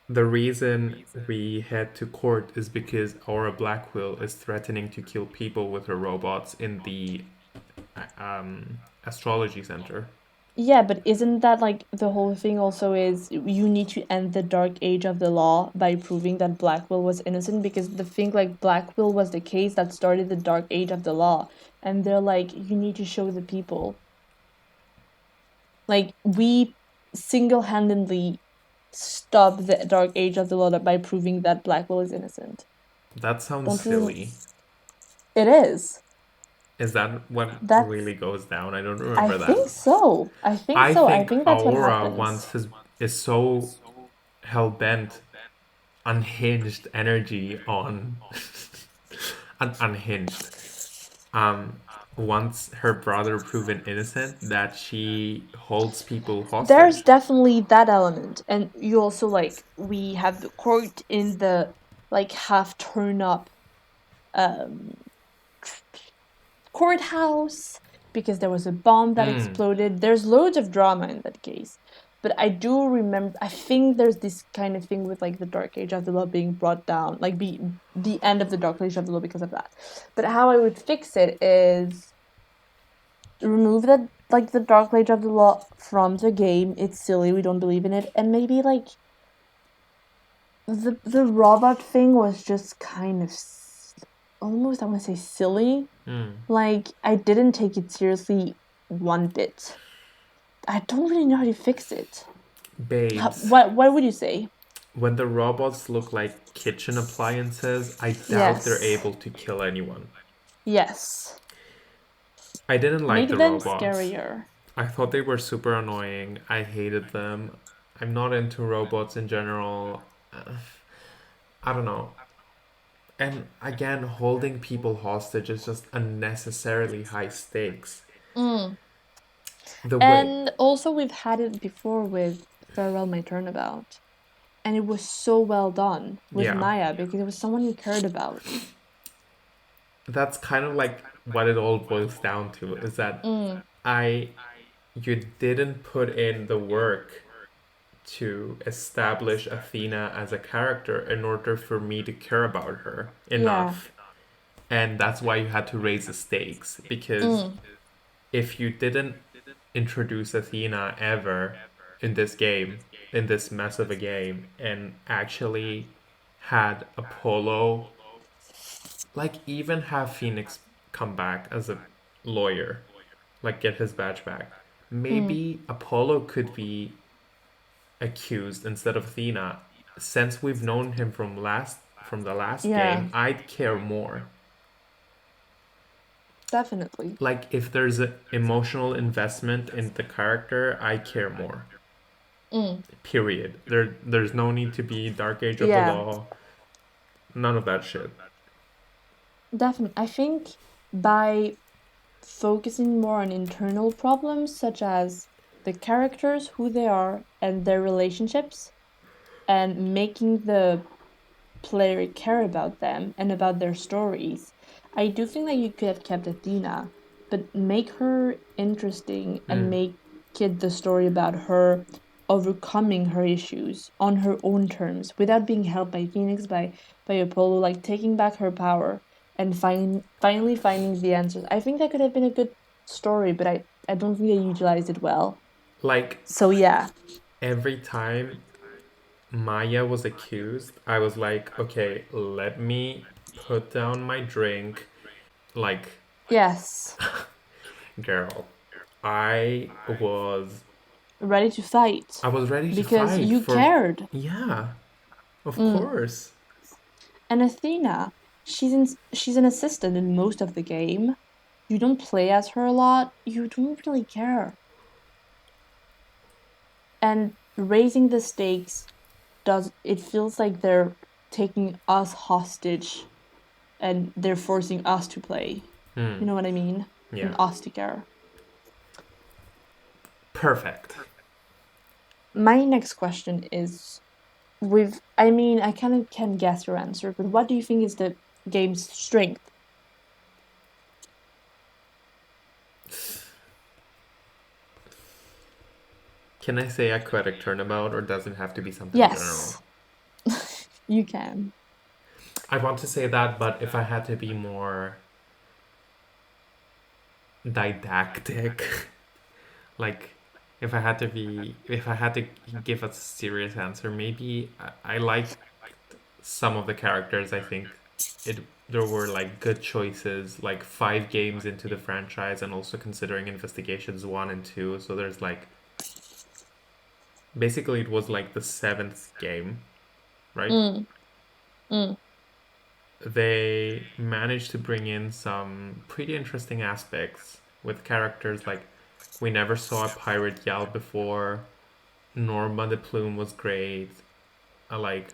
The reason we head to court is because Aura Blackwell is threatening to kill people with her robots in the astrology center. Yeah, but isn't that like the whole thing also is you need to end the Dark Age of the Law by proving that Blackwell was innocent? Because the thing, like, Blackwell was the case that started the Dark Age of the Law, and they're like, you need to show the people. Like, we single-handedly stop the Dark Age of the Law by proving that Blackwell is innocent. That sounds Don't you? silly. It is. Is that what That's. really goes down? I don't I remember that. think so. I think I so. I think think that's what Aura happens. wants his is so hell bent, unhinged energy on unhinged. Um, Wants her brother proven innocent that she holds people There's hostage. definitely that element, and you also, like, we have the court in the, like, half turn up um courthouse because there was a bomb that exploded. There's loads of drama in that case. But I do remember, I think there's this kind of thing with, like, the Dark Age of the Law being brought down, like, the end of the Dark Age of the Law because of that. But how I would fix it is remove that, like, the Dark Age of the Law from the game. It's silly, we don't believe in it. And maybe, like, the robot thing was just kind of almost, I want to say, silly. Like, I didn't take it seriously one bit. I don't really know how to fix it. Babes, What would you say? when the robots look like kitchen appliances, I doubt they're Yes. able to kill anyone. Yes. I didn't like Make the them robots. scarier. I thought they were super annoying. I hated them. I'm not into robots in general. I don't know. And again, holding people hostage is just unnecessarily high stakes. Mm. The way, And also, we've had it before with Farewell My Turnabout. And it was so well done with yeah, Maya because it was someone you cared about. that's kind of like what it all boils down to is that Mm. I, you didn't put in the work to establish Athena as a character in order for me to care about her Yeah. enough. And that's why you had to raise the stakes because Mm. if you didn't introduce Athena ever in this game, in this mess of a game, and actually had Apollo, like even have Phoenix come back as a lawyer, like get his badge back, Mm. maybe Apollo could be accused instead of Athena. Since we've known him from the last Yeah. game, I'd care more. Definitely. Like if there's an emotional investment in the character, I care more. Mm. Period. There's no need to be Dark Age of the Yeah. Law. None of that shit. Definitely. I think by focusing more on internal problems such as the characters, who they are, and their relationships, and making the player care about them and about their stories. I do think that you could have kept Athena, but make her interesting and make it the story about her overcoming her issues on her own terms without being helped by Phoenix, by Apollo, like taking back her power and finally finding the answers. I think that could have been a good story, but I don't think they utilized it well. Like So yeah. every time Maya was accused, I was like, okay, let me put down my drink. Like, Yes. girl, I was Ready to fight. I was ready to Because fight you for cared. yeah, of Mm. course. And Athena. she's an assistant in most of the game. You don't play as her a lot. You don't really care. And raising the stakes it feels like they're taking us hostage and they're forcing us to play. You know what I mean? Yeah. And us to care. Perfect. My next question is I kind of can guess your answer, but what do you think is the game's strength? Can I say aquatic turnabout, or does it have to be something Yes. general? You can. I want to say that, but if I had to be more didactic, like if I had to give a serious answer, maybe I like some of the characters. I think it there were like good choices, like 5 games into the franchise, and also considering Investigations 1 and 2. So there's like basically it was like the 7th game, right? Mm, mm, They managed to bring in some pretty interesting aspects with characters like we never saw a pirate yell before. Norma the Plume was great. Like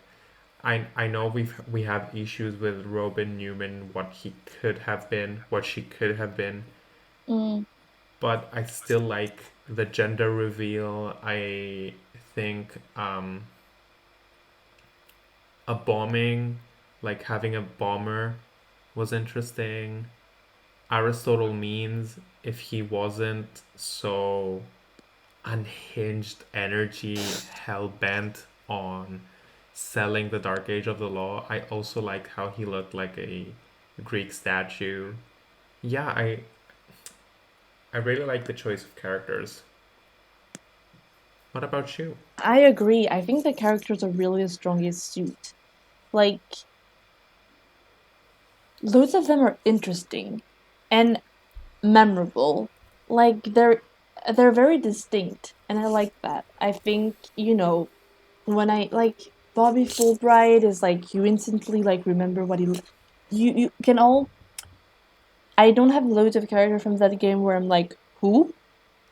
I know we have issues with Robin Newman, what he could have been, what she could have been, mm, but I still like the gender reveal. I think a bombing, like having a bomber, was interesting. Aristotle means if he wasn't so unhinged energy, hell bent on selling the Dark Age of the Law. I also liked how he looked like a Greek statue. Yeah, I really like the choice of characters. What about you? I agree. I think the characters are really the strongest suit. Like, loads of them are interesting and memorable. Like they're very distinct, and I like that. I think, when I like Bobby Fulbright is like you instantly like remember what you can all. I don't have loads of characters from that game where I'm like, who?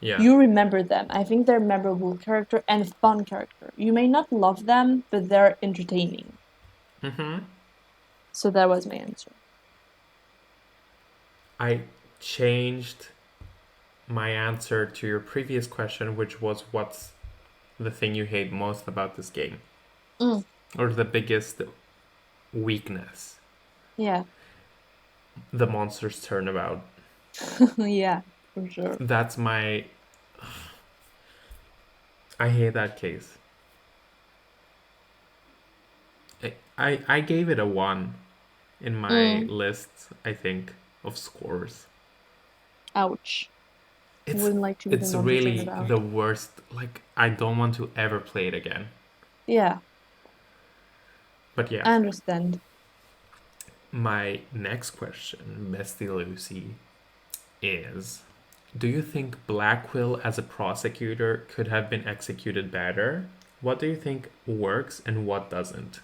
Yeah. You remember them. I think they're memorable character and fun character. You may not love them, but they're entertaining. Mm-hmm. So that was my answer. I changed my answer to your previous question, which was what's the thing you hate most about this game? Mm, Or the biggest weakness? yeah. The monster's turnabout. Yeah, for sure. That's my. I hate that case. I gave it a 1 in my Mm, list, I think, of scores. ouch. It's Wouldn't like to be the it's one to turn really about. the worst. Like I don't want to ever play it again. Yeah, But yeah, I understand. my next question, Bestie Lucy, is do you think Blackwell as a prosecutor could have been executed better? What do you think works and what doesn't?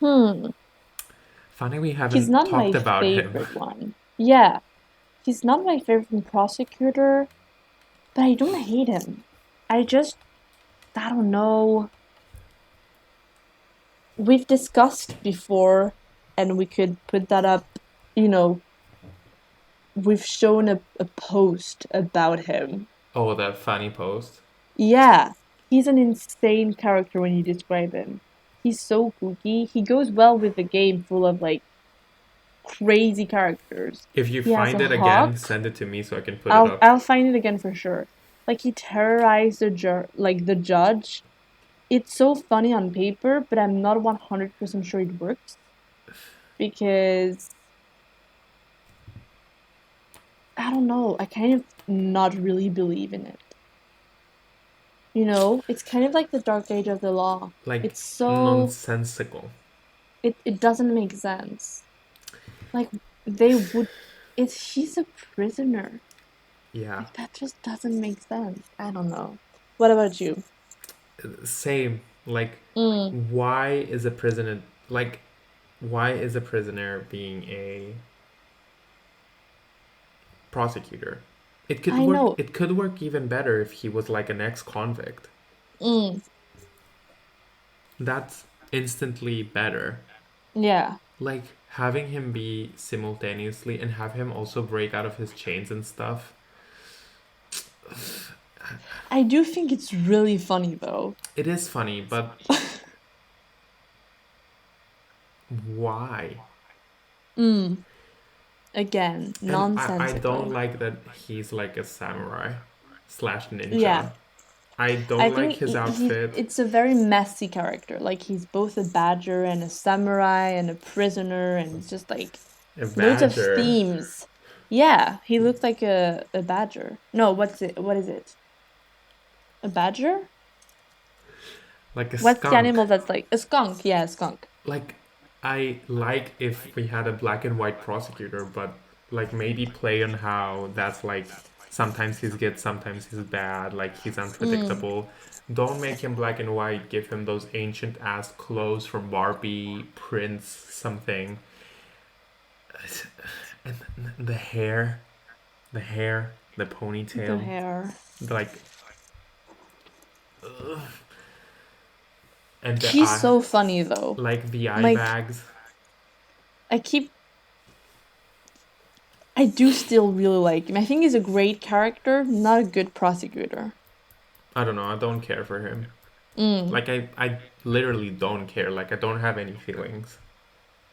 Hmm. Funny we He's haven't not my talked about him. favorite one. Yeah, he's not my favorite prosecutor, but I don't hate him. I don't know. We've discussed before, and we could put that up, you know, we've shown a post about him. Oh, that funny post. Yeah, he's an insane character when you describe him. He's so kooky. He goes well with the game full of like crazy characters. If you He has a find it again, hawk. send it to me so I can put it I'll up. I'll find it again for sure. Like he terrorized the judge. It's so funny on paper, but I'm not 100% sure it works because I don't know. I kind of not really believe in it. It's kind of like the Dark Age of the Law. Like It's so nonsensical. it doesn't make sense. Like they would it's she's a prisoner. Yeah. Like that just doesn't make sense. I don't know. What about you? Same. Like, Mm, why is a prisoner like, why is a prisoner being a prosecutor? It could I work. know. It could work even better if he was like an ex-convict. Mm, That's instantly better. yeah. Like having him be simultaneously and have him also break out of his chains and stuff. I do think it's really funny though. It is funny, but why? Mm, again, And I don't nonsensical. like that he's like a samurai slash Yeah. ninja. I I don't like think his outfit. it's a very messy character. Like he's both a badger and a samurai and a prisoner and it's just like A loads of badger. themes. Yeah, he looks like a badger. No, what's it? What is it? A badger? Like a What's the skunk. animal that's like a skunk? Yeah, a skunk. Like, I like if we had a black and white prosecutor, but like maybe play on how that's like sometimes he's good, sometimes he's bad, like he's Mm, unpredictable. Don't make him black and white, give him those ancient ass clothes from Barbie, Prince, something. And the hair, the the ponytail, hair. like, ugh. And the He's eye, so funny though. like the eye Like bags. I keep I do still really like him. I think he's a great character, not a good prosecutor. I don't know, I don't care for him. Mm, Like I literally don't care. Like I don't have any feelings.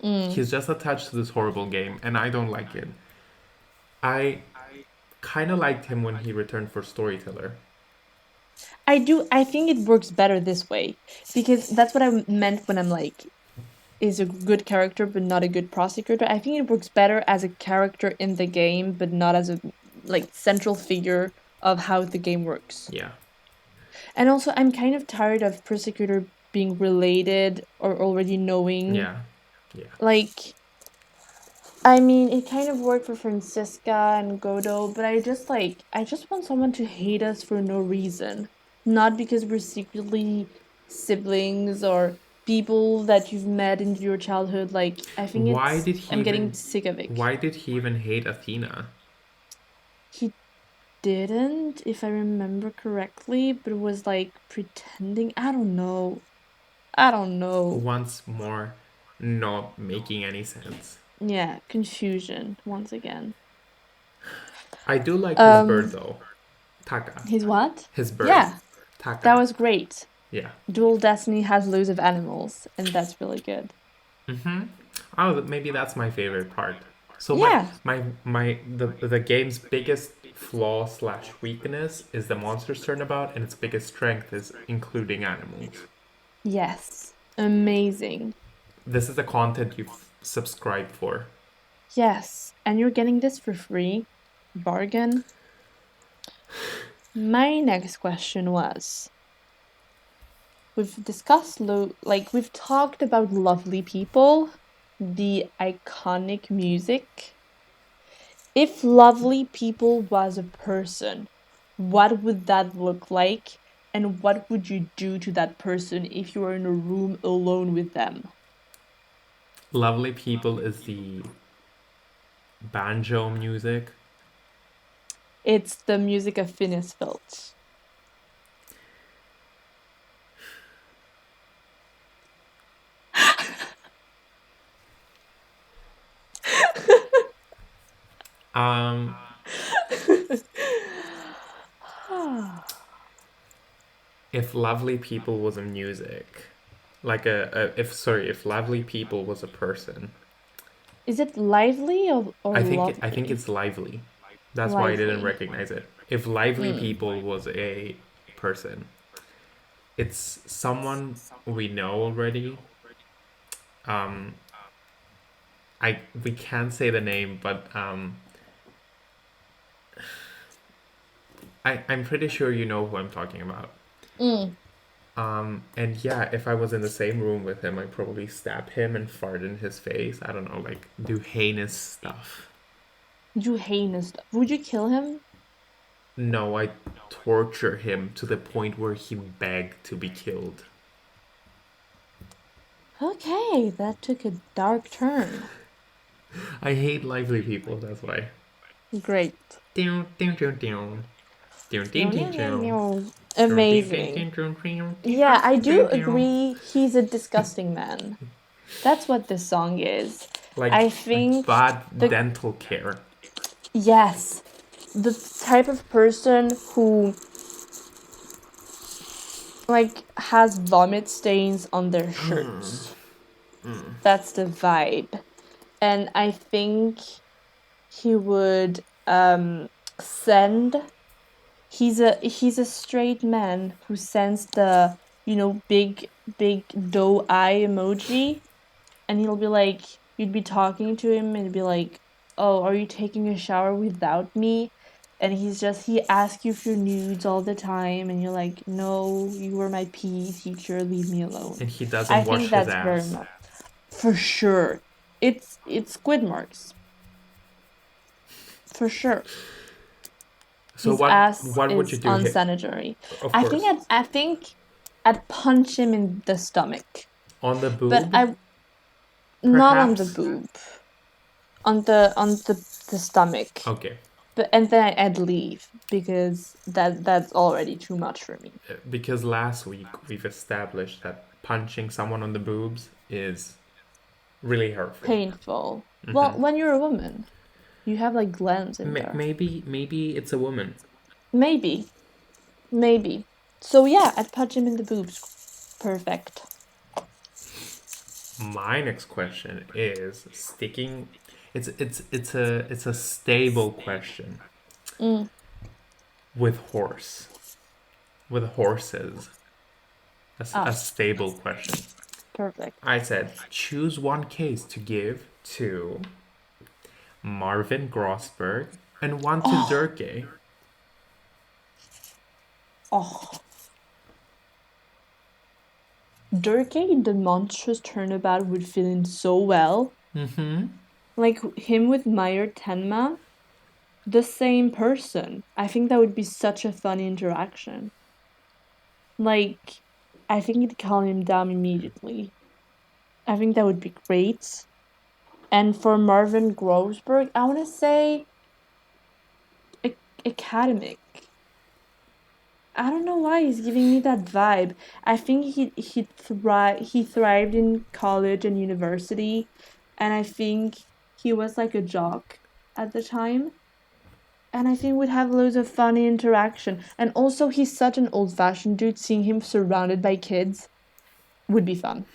mm. He's just attached to this horrible game, and I don't like it. I kind of liked him when he returned for Storyteller. I do. I think it works better this way because that's what I meant when I'm like, is a good character but not a good prosecutor. I think it works better as a character in the game, but not as a like central figure of how the game works. Yeah, And also, I'm kind of tired of prosecutor being related or already knowing. yeah, yeah. Like, I mean, it kind of worked for Francisca and Godo, but I just want someone to hate us for no reason. Not because we're secretly siblings or people that you've met in your childhood. Like, I think Why did he I'm getting even? sick of it. Why did he even hate Athena? He didn't, if I remember correctly, but it was like pretending. I don't know. I don't know. Once more, not making any sense. Yeah, confusion once again. I do like his bird Um, though, Taka. his what? His bird, Yeah, that Taka. was great. Yeah. Dual Destiny has loads of animals, and that's really good. Oh, maybe that's my favorite part. So Yeah. the game's biggest flaw slash weakness is the monsters turnabout, and its biggest strength is including animals. Yes. Amazing. This is the content you've subscribed for. Yes. And you're getting this for free. Bargain. My next question was we've discussed, we've talked about lovely people, the iconic music. If lovely people was a person, what would that look like? And what would you do to that person if you were in a room alone with them? Lovely People is the banjo music. It's the music of Phineas Filch. Um, if Lovely People was a music, like if Lovely People was a person, Is it lively or I think lovely? it's lively. That's why I didn't Lively. recognize it. If Lively Mm. People was a person, it's someone we know already. Um, I we can't say the name, but I'm pretty sure you know who I'm talking about. Mm. And yeah, if I was in the same room with him, I'd probably stab him and fart in his face. I don't know, like do heinous stuff. You heinous. Would you kill him? No, I torture him to the point where he begged to be killed. Okay, that took a dark turn. I hate lively people, that's why. Great. Amazing. Yeah, I do agree he's a disgusting man. That's what this song is. Like I think bad dental care. yes, the type of person who like has vomit stains on their shirts. That's the vibe. And I think he would send he's a straight man who sends the big doe eye emoji, and he'll be like, you'd be talking to him and he'd be like, oh, are you taking a shower without me? And he asks you for nudes all the time, and you're like, no, you were my PE teacher, leave me alone. And he doesn't I wash think his that's very ass. much for sure. It's squid marks. For sure. So His what ass would you is do? unsanitary. Of I course. think I'd punch him in the stomach. On the But boob? not on the Perhaps? boob. On the stomach. Okay. And then I'd leave because that's already too much for me. Because last week we've established that punching someone on the boobs is really hurtful. Painful. Well, when you're a woman, you have like glands in there. Maybe it's a woman. Maybe. So yeah, I'd punch him in the boobs. Perfect. My next question is sticking. It's a stable question. With horses. A stable question. Perfect. I said choose one case to give to Marvin Grossberg and one to Durkee. Oh. Durkee in the monstrous turnabout would fit in so well. Like him with Meyer Tenma, the same person. I think that would be such a funny interaction. Like, I think he'd calm him down immediately. I think that would be great. And for Marvin Grossberg, I want to say academic. I don't know why he's giving me that vibe. I think he thrived in college and university, and I think he was like a jock at the time. And I think we'd have loads of funny interaction. And also, he's such an old-fashioned dude. Seeing him surrounded by kids would be fun.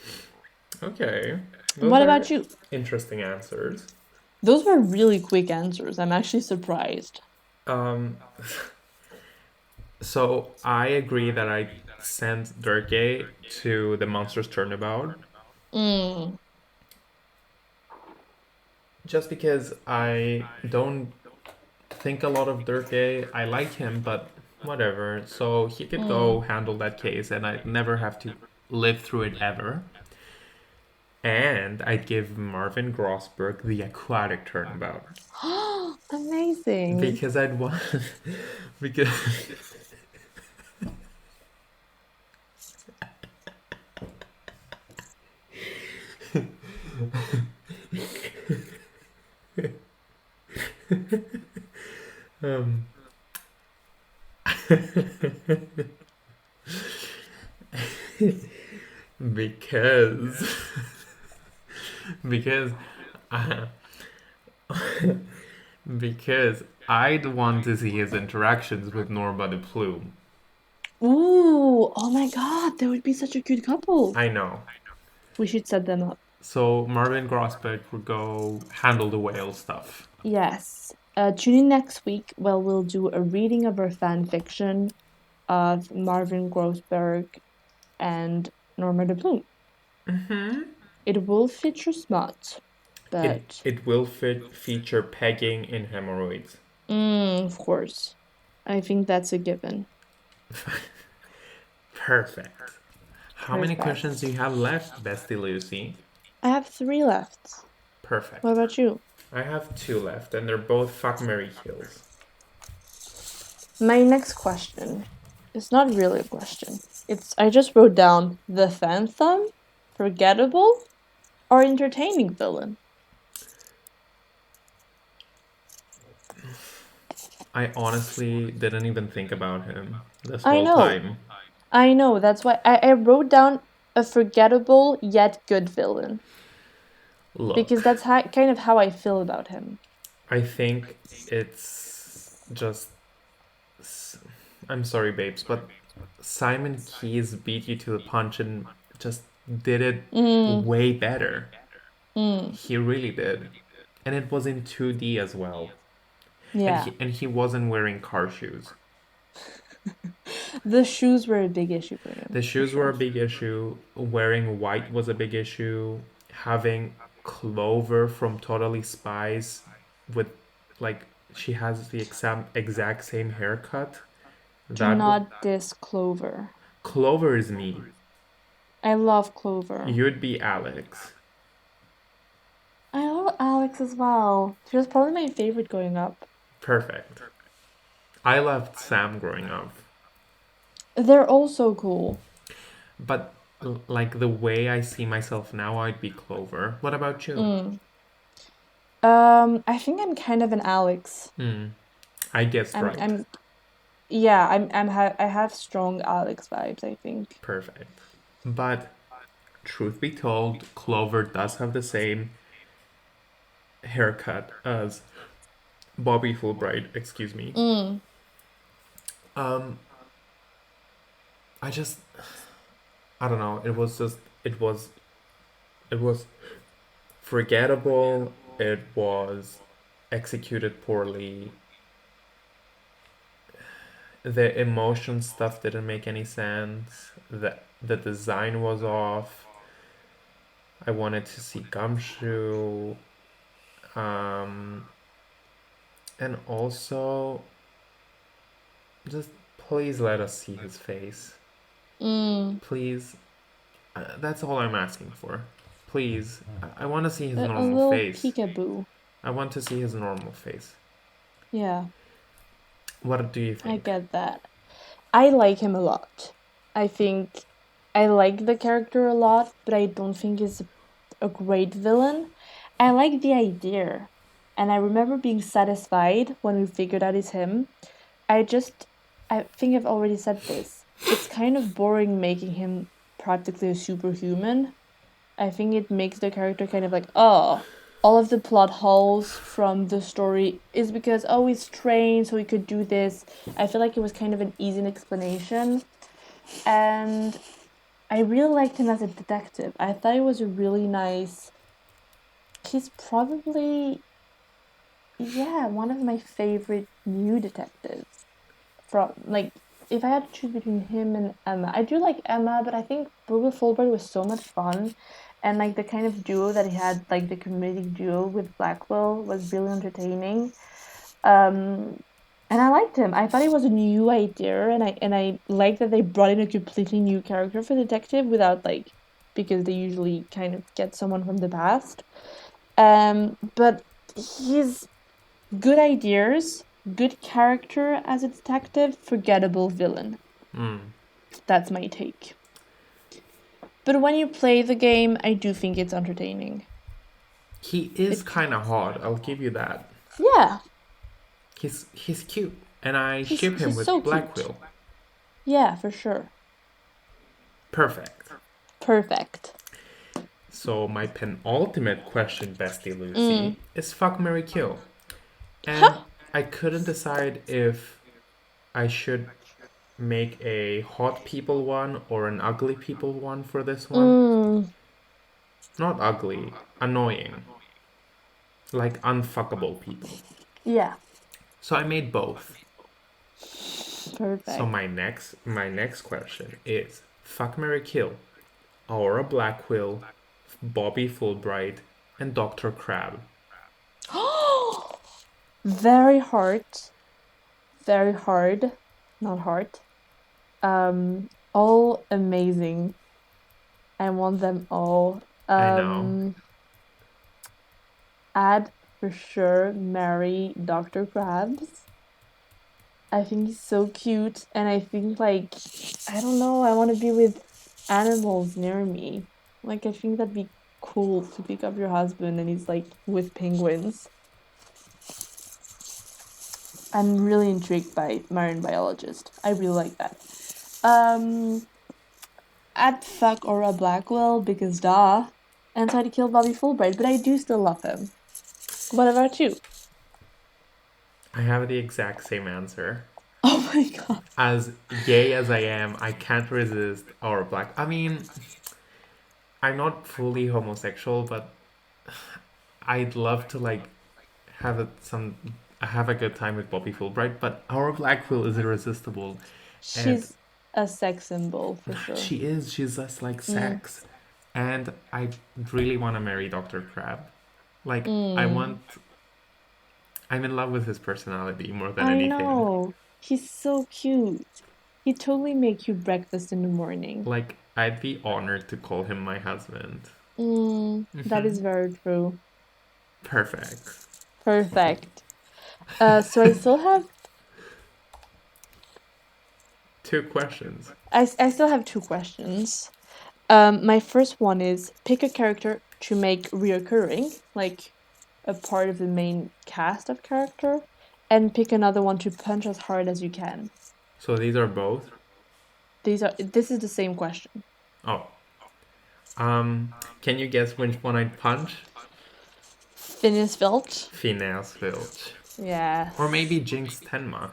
Okay. What about you? Interesting answers. Those were really quick answers. I'm actually surprised. So I agree that I sent Durkee to the Monsters Turnabout. Just because I don't think a lot of Durkee. I like him, but whatever. So he could go handle that case, and I'd never have to live through it ever. And I'd give Marvin Grossberg the aquatic turnabout. Amazing. Because I'd want... because... because because because I'd want to see his interactions with Norma the Plume. Ooh, oh my god, they would be such a cute couple. I know. We should set them up. So Marvin Grossberg would go handle the whale stuff. Yes. Tune in next week where we'll do a reading of our fan fiction of Marvin Grossberg and Norma de Plume. It will feature smut, but... It will feature pegging in hemorrhoids. Of course. I think that's a given. Perfect. How many questions do you have left, Bestie Lucie? I have 3 left. Perfect. What about you? I have 2 left, and they're both fuck, marry, kills. My next question is not really a question. I just wrote down the phantom Forgettable or entertaining villain? I honestly didn't even think about him this I whole know. time. I know. That's why I wrote down a forgettable yet good villain. Because Look, that's kind of how I feel about him. I think it's just. I'm sorry, babes, but Simon Keys beat you to the punch and just did it Mm, way better. mm, He really did. And it was in 2D as well. And yeah. he wasn't wearing car shoes. The shoes were a big issue for him, The for shoes were sure. a big issue. Wearing white was a big issue. Having Clover from Totally Spies with, like, she has the exact same haircut. Do That w- not diss Clover. Clover is me. I love Clover. You'd be Alex. I love Alex as well. She was probably my favorite growing up. Perfect. I loved Sam growing up. They're all so cool. But like the way I see myself now, I'd be Clover. What about you? Mm. I think I'm kind of an Alex. I guessed I'm, right. I'm, yeah, I have strong Alex vibes, I think. Perfect. But truth be told, Clover does have the same haircut as Bobby Fulbright, excuse me. Mm. Um, I just, I don't know. It was forgettable. It was executed poorly. The emotion stuff didn't make any sense. The design was off. I wanted to see Gumshoe. Um, and also, just please let us see his face. Mm. Please. That's all I'm asking for. Please. I want to see his A normal little face. peekaboo. I want to see his normal face. Yeah, What do you I think? get that. I like him a lot. I think I like the character a lot, but I don't think he's a great villain. I like the idea. And I remember being satisfied when we figured out it's him. I think I've already said this. It's kind of boring making him practically a superhuman. I think it makes the character kind of like, oh, all of the plot holes from the story is because, oh, he's trained, so he could do this. I feel like it was kind of an easy explanation. And I really liked him as a detective. I thought he was a really nice. He's probably, yeah, one of my favorite new detectives. From, like, if I had to choose between him and Emma, I do like Emma, but I think Boober Fulbright was so much fun. And, like, the kind of duo that he had, like, the comedic duo with Blackwell was really entertaining. Um, and I liked him. I thought it was a new idea, and I like that they brought in a completely new character for detective without like because they usually kind of get someone from the past. But he's good ideas, good character as a detective, forgettable villain. That's my take. But when you play the game, I do think it's entertaining. He is It, kind of hot. I'll give you that. yeah, He's cute, and I ship him he's with so cute. Blackwell. Yeah, for sure. Perfect. Perfect. So my penultimate question, Bestie Mm. Lucy, is fuck Mary Kill. And Huh? I couldn't decide if I should make a hot people one or an ugly people one for this one. Mm. Not ugly, annoying. Like unfuckable people. Yeah. So I made both. So Perfect. my next question is fuck Mary Kill, Aura Blackquill, Bobby Fulbright, and Dr. Crab. Very hard. Very hard. Not hard. All amazing. I want them all. I know. I'd for sure marry Dr. Krabs. I think he's so cute, and I think like I don't know. I want to be with animals near me. Like, I think that'd be cool to pick up your husband and he's like with penguins. I'm really intrigued by marine biologist. I really like that. I'd fuck Aura Blackwell because duh. And try to kill Bobby Fulbright, but I do still love him. What about you? I have the exact same answer. Oh my god. As gay as I am, I can't resist our black. I mean, I'm not fully homosexual, but I'd love to like have a good time with Bobby Fulbright. But our Blackwell is irresistible, and She's a sex symbol for sure. she's just like sex, and I really want to marry Dr. Crab. Like I'm in love with his personality more than I anything. know. He's so cute. He'd totally make you breakfast in the morning. Like I'd be honored to call him my husband. That is very true. Perfect. Perfect. So I still have 2 questions. I still have 2 questions. My first one is pick a character to make reoccurring, like a part of the main cast of character, and pick another one to punch as hard as you can. So these are both? This is the same question. Oh. Can you guess which one I'd punch? Phineas Filch? Phineas Filch. Yeah. Or maybe Jinx Tenma.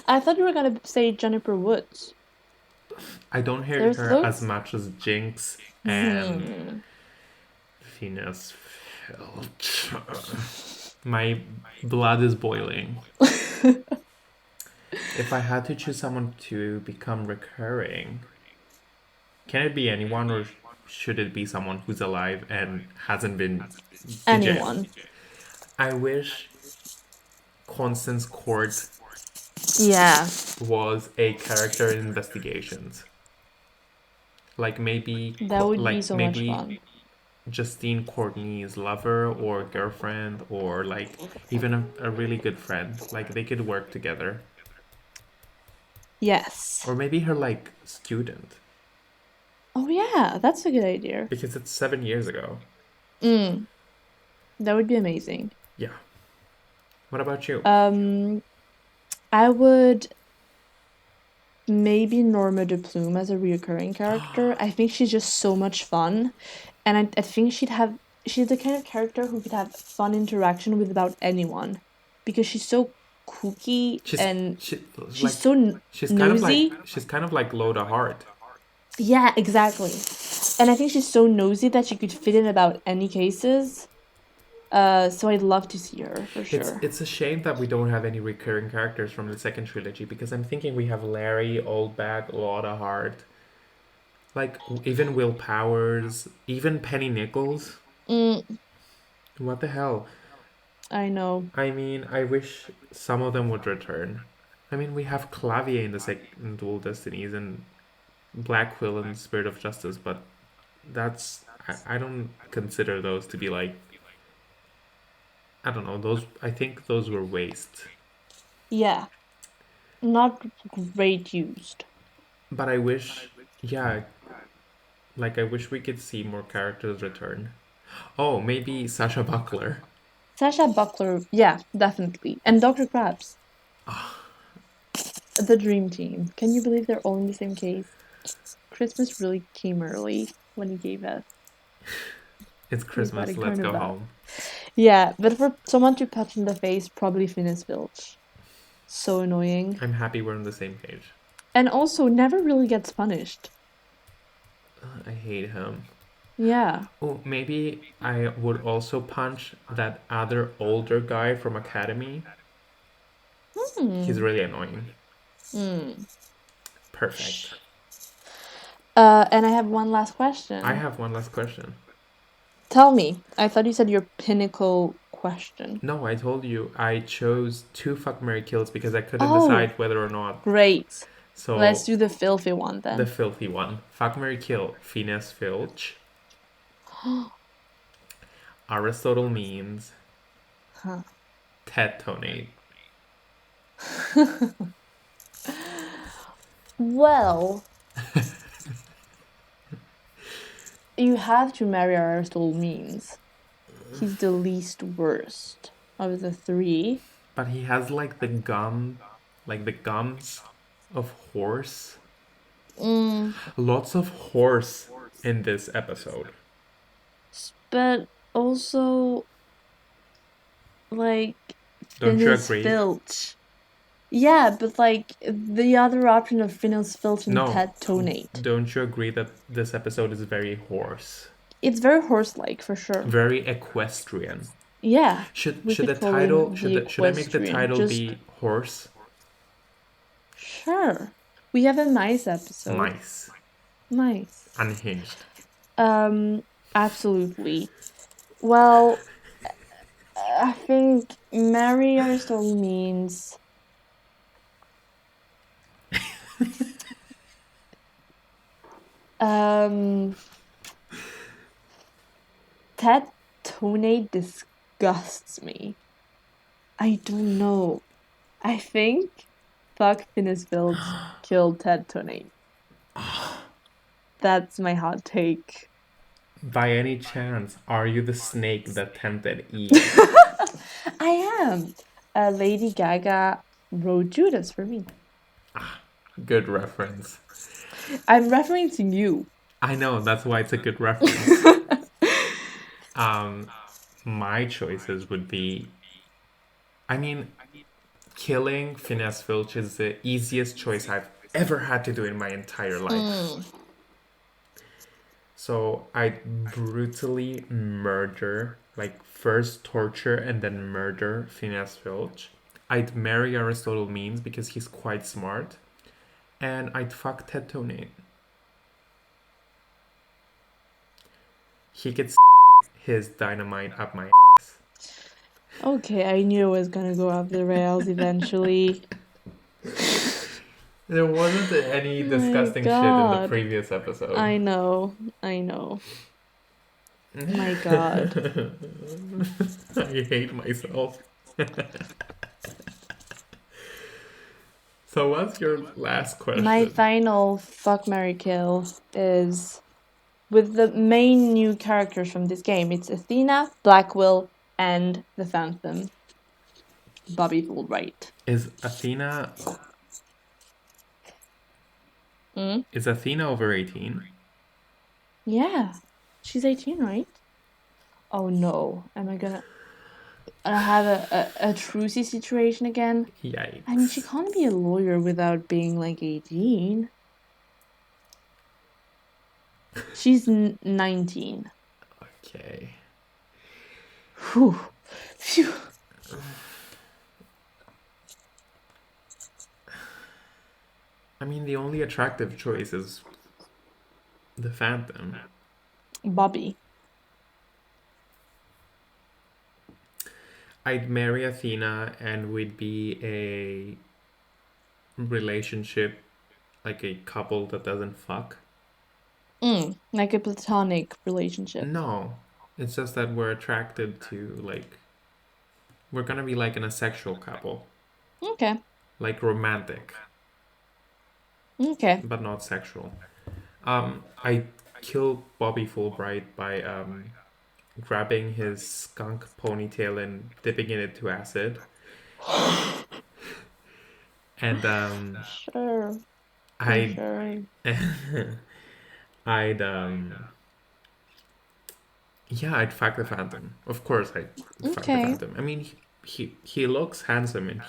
I thought you were gonna say Jennifer Woods. I don't hear There's her those? as much as Jinx and Phineas Filch. My blood is boiling. If I had to choose someone to become recurring, can it be anyone or should it be someone who's alive and hasn't been to jail? Anyone. I wish Constance Court Yeah. was a character in Investigations. Like maybe That would be so much fun. Justine Courtney's lover or girlfriend or like even a really good friend. Like they could work together. Yes. Or maybe her like student. Oh yeah, that's a good idea. Because it's 7 years ago. That would be amazing. Yeah. What about you? I would maybe Norma de Plume as a reoccurring character. I think she's just so much fun. And I think she's the kind of character who could have fun interaction with about anyone. Because she's so kooky and she's so nosy. She's kind of like Loda Hart. Yeah, exactly. And I think she's so nosy that she could fit in about any cases. So I'd love to see her for sure. It's a shame that we don't have any recurring characters from the second trilogy because I'm thinking we have Larry, Oldback, Loda Hart, like even Will Powers, even Penny Nichols. What the hell? I know. I mean, I wish some of them would return. I mean, we have Clavier in the second Dual Destinies and Black Quill in Spirit of Justice, but I don't consider those to be like, I don't know, I think those were waste. Yeah. Not great used. But I wish, yeah, like I wish we could see more characters return. Oh, maybe Sasha Buckler. Sasha Buckler, yeah, definitely. And Dr. Krabs. The dream team. Can you believe they're all in the same case? Christmas really came early when he gave us. It's Christmas, let's go home. Yeah, but for someone to punch in the face, probably Phineas Filch. So annoying. I'm happy we're on the same page. And also never really gets punished. I hate him. Yeah. Oh, maybe I would also punch that other older guy from Academy. He's really annoying. Perfect. And I have one last question. I have one last question. Tell me. I thought you said your pinnacle question. No, I told you I chose 2 fuck, marry, kills because I couldn't decide whether or not. Great. So let's do the filthy one then. The filthy one. Fuck, marry, kill. Phineas Filch. Aristotle Means. Ted Tonate. Well, you have to marry Aristotle means. He's the least worst of the three. But he has like the gums of horse. Lots of horse in this episode. But also, like, Don't you Phineas agree? Filch. Yeah, but like the other option of Phineas Filch and No. Ted Tonate. Don't you agree that this episode is very horse? It's very horse-like for sure. Very equestrian. Yeah. Should the title should I make the title be horse? Sure. We have a mice episode. Mice. Unhinged. Absolutely. Well, I think marry Aristotle means Ted Tonate disgusts me. I don't know. I think fuck Phineas Filch killed Ted Tonate. That's my hot take. By any chance, are you the snake that tempted Eve? I am. Lady Gaga wrote Judas for me. Good reference. I'm referencing you. I know, that's why it's a good reference. My choices would be, I mean, killing Phineas Filch is the easiest choice I've ever had to do in my entire life. So I'd brutally murder, like first torture and then murder Phineas Filch. I'd marry Aristotle Means because he's quite smart. And I'd fuck Ted Tonate. He gets his dynamite up my ass. Okay, I knew it was gonna go off the rails eventually. There wasn't any disgusting shit in the previous episode. I know. My God. I hate myself. So what's your last question? My final fuck, marry, kill is with the main new characters from this game. It's Athena, Blackwell, and the Phantom. Bobby Fulbright. Is Athena... Is Athena over 18? Yeah. She's 18, right? Oh no. Am I gonna have a trucy situation again? Yikes. I mean, she can't be a lawyer without being like 18. She's 19. Okay. Whew. Phew. I mean, the only attractive choice is the Phantom. Bobby. I'd marry Athena and we'd be a relationship, like a couple that doesn't fuck. Like a platonic relationship. No, it's just that we're attracted to, like, we're gonna be like an asexual couple. Okay. Like romantic. Okay. But not sexual. I killed Bobby Fulbright by grabbing his skunk ponytail and dipping it into acid. And Sure. I'd fuck the Phantom. Of course I'd fuck the Phantom. I mean, he looks handsome and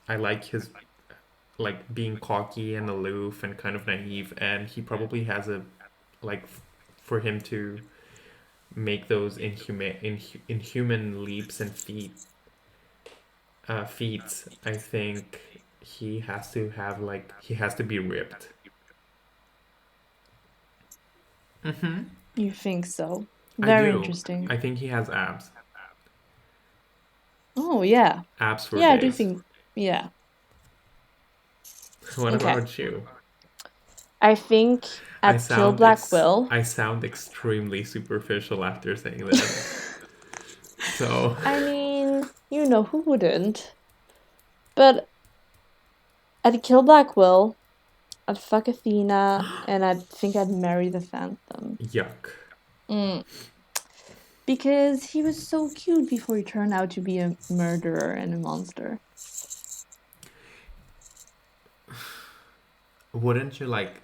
I like his, like, being cocky and aloof and kind of naive, and he probably has a, like, for him to make those inhuman leaps and feats, I think he has to have, like, he has to be ripped. You think so? Very interesting. I think he has abs. Oh, yeah. Abs for days. I do think, yeah. What about you? I think at Kill Blackwell... I sound extremely superficial after saying that. So... I mean, you know, who wouldn't? But I'd kill Blackwell, I'd fuck Athena, and I think I'd marry the Phantom. Yuck. Mm. Because he was so cute before he turned out to be a murderer and a monster. Wouldn't you like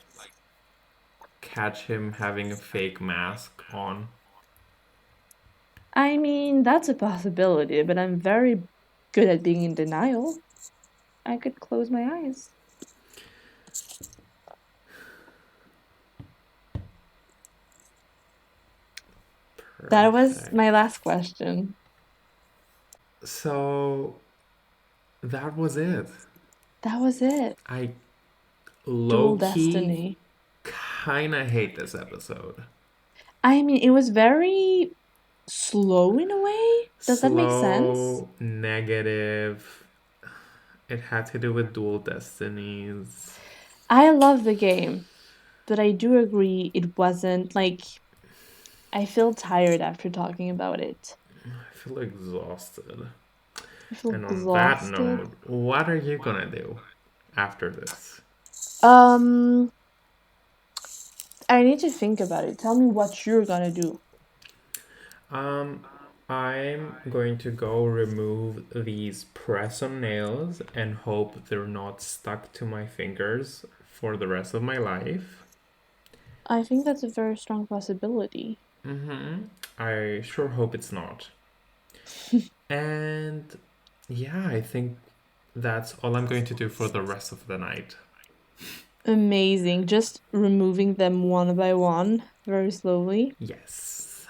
catch him having a fake mask on? I mean, that's a possibility, but I'm very good at being in denial. I could close my eyes. That was Perfect. my last question. So that was it. That was it. I Dual low key Destiny. kind of hate this episode. I mean, it was very slow in a way. Does that make sense? Slow, negative. It had to do with dual destinies. I love the game, but I do agree it wasn't like I feel tired after talking about it. I feel exhausted. I feel And on that exhausted. note, what are you gonna do after this? Um, I need to think about it. Tell me what you're gonna do. Um, I'm going to go remove these press-on nails and hope they're not stuck to my fingers for the rest of my life. I think that's a very strong possibility. I sure hope it's not. And yeah, I think that's all I'm going to do for the rest of the night. Amazing. Just removing them one by one, very slowly. Yes.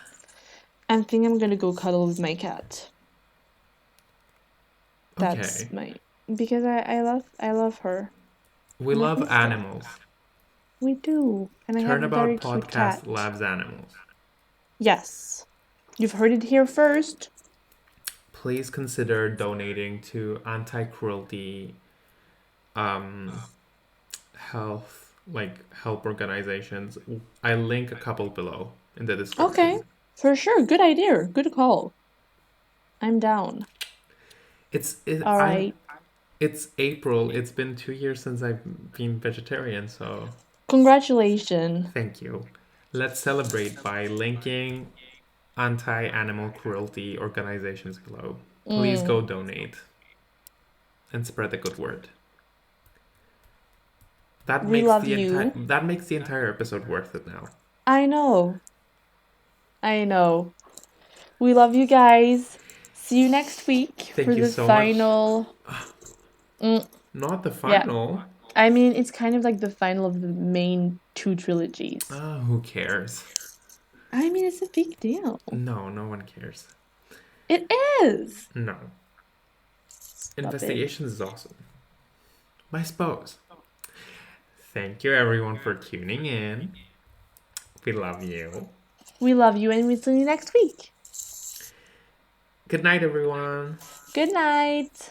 I think I'm gonna go cuddle with my cat. That's Okay. my because I love her. We And I love miss her. animals. We do. And I have a very Turnabout cute podcast cat. loves animals. Yes. You've heard it here first. Please consider donating to anti-cruelty health help organizations. I link a couple below in the Okay. description. For sure. Good idea. Good call. I'm down. All right. It's April. It's been 2 years since I've been vegetarian, so Congratulations. thank you. Let's celebrate by linking anti-animal cruelty organizations below. Please Mm. go donate and spread the good word. We love you. That makes the entire episode worth it now. I know. I know. We love you guys. See you next week Thank for you the so much. final. Mm, Not the yeah. final. I mean, it's kind of like the final of the main two trilogies. Who cares? I mean, it's a big deal. No, no one cares. It is. No. Stop Investigations is awesome. I suppose. Thank you everyone for tuning in. We love you. We love you and we'll see you next week. Good night, everyone. Good night.